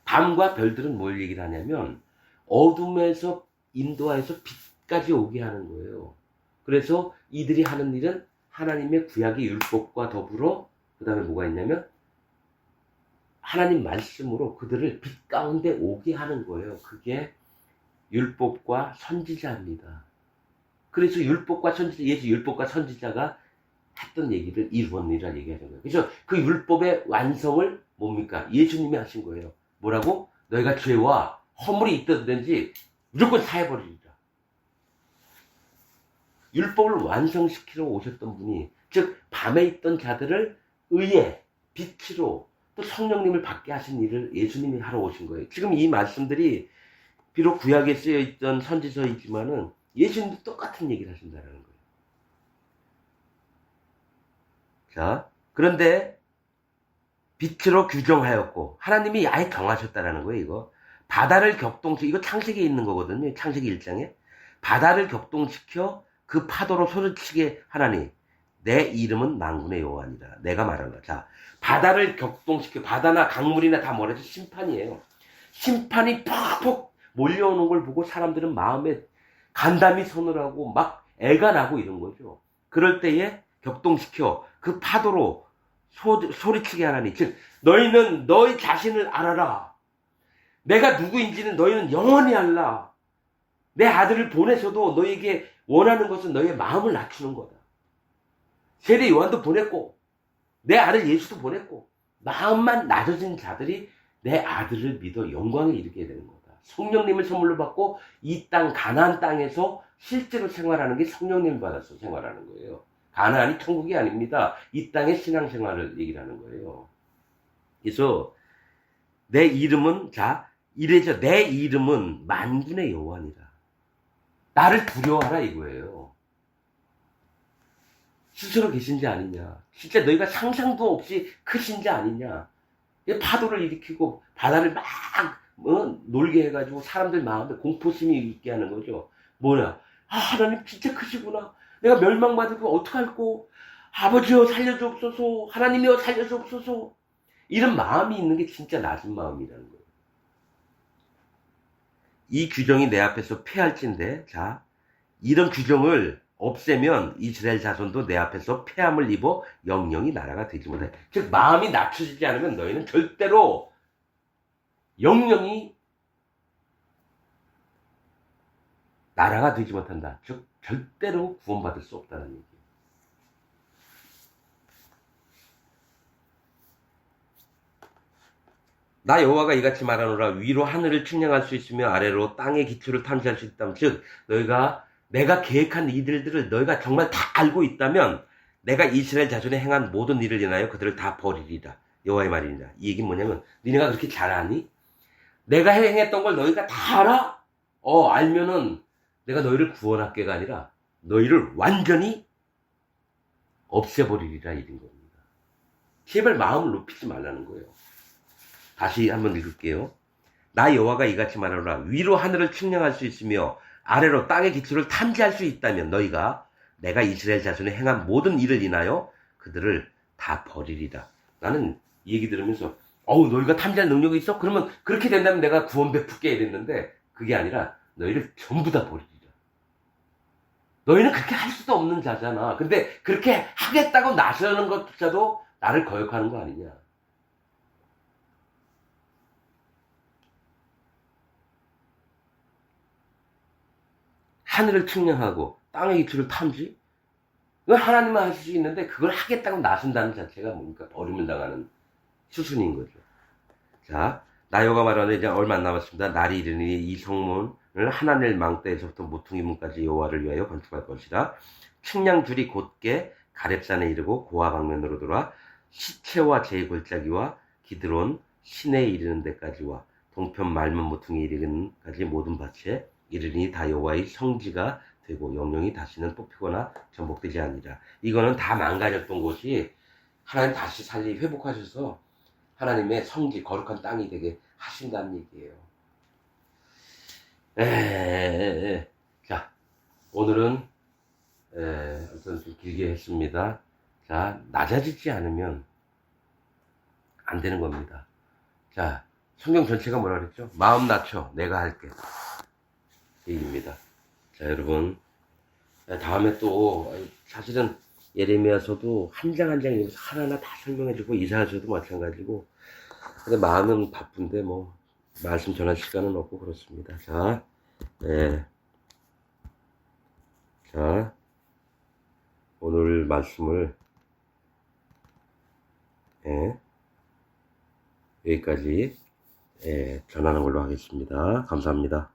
밤과 별들은 뭘 얘기를 하냐면 어둠에서 인도하여서 빛까지 오게 하는 거예요. 그래서 이들이 하는 일은 하나님의 구약의 율법과 더불어 그 다음에 뭐가 있냐면 하나님 말씀으로 그들을 빛 가운데 오게 하는 거예요. 그게 율법과 선지자입니다. 그래서 율법과 선지자, 예수 율법과 선지자가 했던 얘기를 이루었느니라 얘기하는 거예요. 그래서 그 율법의 완성을 뭡니까? 예수님이 하신 거예요. 뭐라고? 너희가 죄와 허물이 있든지 무조건 사해버리리라. 율법을 완성시키러 오셨던 분이, 즉 밤에 있던 자들을 의의 빛으로 또 성령님을 받게 하신 일을 예수님이 하러 오신 거예요. 지금 이 말씀들이 비록 구약에 쓰여 있던 선지서이지만은 예수님도 똑같은 얘기를 하신다는 거예요. 자, 그런데 빛으로 규정하였고 하나님이 아예 정하셨다라는 거예요. 이거 바다를 격동시켜, 이거 창세기에 있는 거거든요. 창세기 1장에 바다를 격동시켜 그 파도로 소리치게 하나니 내 이름은 만군의 여호와니라. 내가 말한다. 자, 바다를 격동시켜, 바다나 강물이나 다 뭐라죠? 심판이에요. 심판이 퍽퍽 몰려오는 걸 보고 사람들은 마음에 간담이 서늘하고 막 애가 나고 이런 거죠. 그럴 때에 격동시켜 그 파도로 소리치게 하나니, 즉 너희는 너희 자신을 알아라. 내가 누구인지는 너희는 영원히 알라. 내 아들을 보내서도 너희에게 원하는 것은 너희의 마음을 낮추는 거다. 세례 요한도 보냈고 내 아들 예수도 보냈고 마음만 낮아진 자들이 내 아들을 믿어 영광에 이르게 되는 거다. 성령님을 선물로 받고 이 땅 가나안 땅에서 실제로 생활하는 게 성령님 받아서 생활하는 거예요. 가나안이 천국이 아닙니다. 이 땅의 신앙생활을 얘기를 하는 거예요. 그래서 내 이름은, 자, 이래죠. 내 이름은 만군의 여호와니라. 나를 두려워하라 이거예요. 스스로 계신 자 아니냐. 진짜 너희가 상상도 없이 크신 자 아니냐. 파도를 일으키고 바다를 막 놀게 해가지고 사람들 마음에 공포심이 있게 하는 거죠. 뭐냐. 아, 하나님 진짜 크시구나. 내가 멸망받으면 어떡할꼬. 아버지여 살려주옵소서. 하나님이여 살려주옵소서. 이런 마음이 있는 게 진짜 낮은 마음이라는 거예요. 이 규정이 내 앞에서 폐할진데, 자, 이런 규정을 없애면 이스라엘 자손도 내 앞에서 폐함을 입어 영영이 나라가 되지 못해. 즉 마음이 낮춰지지 않으면 너희는 절대로 영영이 나라가 되지 못한다. 즉 절대로 구원받을 수 없다는 얘기예요. 나 여호와가 이같이 말하노라. 위로 하늘을 측량할 수 있으며 아래로 땅의 기초를 탐지할 수 있다면, 즉 너희가 내가 계획한 이들을 너희가 정말 다 알고 있다면 내가 이스라엘 자손에 행한 모든 일을 인하여 그들을 다 버리리라. 여호와의 말이니라. 이 얘기는 뭐냐면 니네가 그렇게 잘 아니? 내가 행했던 걸 너희가 다 알아? 알면은 내가 너희를 구원할게가 아니라 너희를 완전히 없애버리리라 이런 겁니다. 제발 마음을 높이지 말라는 거예요. 다시 한번 읽을게요. 나 여호와가 이같이 말하노라. 위로 하늘을 측량할 수 있으며 아래로 땅의 기초를 탐지할 수 있다면 너희가 내가 이스라엘 자손에 행한 모든 일을 인하여 그들을 다 버리리라. 나는 이 얘기 들으면서 너희가 탐지할 능력이 있어? 그러면 그렇게 된다면 내가 구원 베풀게 이랬는데 그게 아니라 너희를 전부 다 버리리라. 너희는 그렇게 할 수도 없는 자잖아. 근데 그렇게 하겠다고 나서는 것조차도 나를 거역하는 거 아니냐. 하늘을 측량하고 땅의 기초를 탐지? 그건 하나님만 하실 수 있는데 그걸 하겠다고 나선다는 자체가 뭡니까? 버림을 당하는 수순인 거죠. 자, 나 여호와가 말하는 이제 얼마 안 남았습니다. 날이 이르니 이 성문을 하나넬 망대에서부터 모퉁이 문까지 여호와를 위하여 건축할 것이라. 측량줄이 곧게 가렙산에 이르고 고아 방면으로 돌아 시체와 제 골짜기와 기드론 시내에 이르는 데까지와 동편 맑은 모퉁이에 이르는 까지 모든 밭에 이르니 다 여호와의 성지가 되고 영영이 다시는 뽑히거나 전복되지 아니라. 이거는 다 망가졌던 곳이 하나님 다시 회복하셔서 하나님의 성지, 거룩한 땅이 되게 하신다는 얘기예요. 자, 오늘은 좀 길게 했습니다. 자, 낮아지지 않으면 안 되는 겁니다. 자, 성경 전체가 뭐라 그랬죠? 마음 낮춰, 내가 할게. 얘기입니다. 자, 여러분, 다음에 또 사실은 예레미야서도 한 장 한 장 읽으면서 하나하나 다 설명해주고 이사야서도 마찬가지고 근데 마음은 바쁜데 뭐 말씀 전할 시간은 없고 그렇습니다. 자, 네, 자 오늘 말씀을 예, 여기까지 전하는 걸로 하겠습니다. 감사합니다.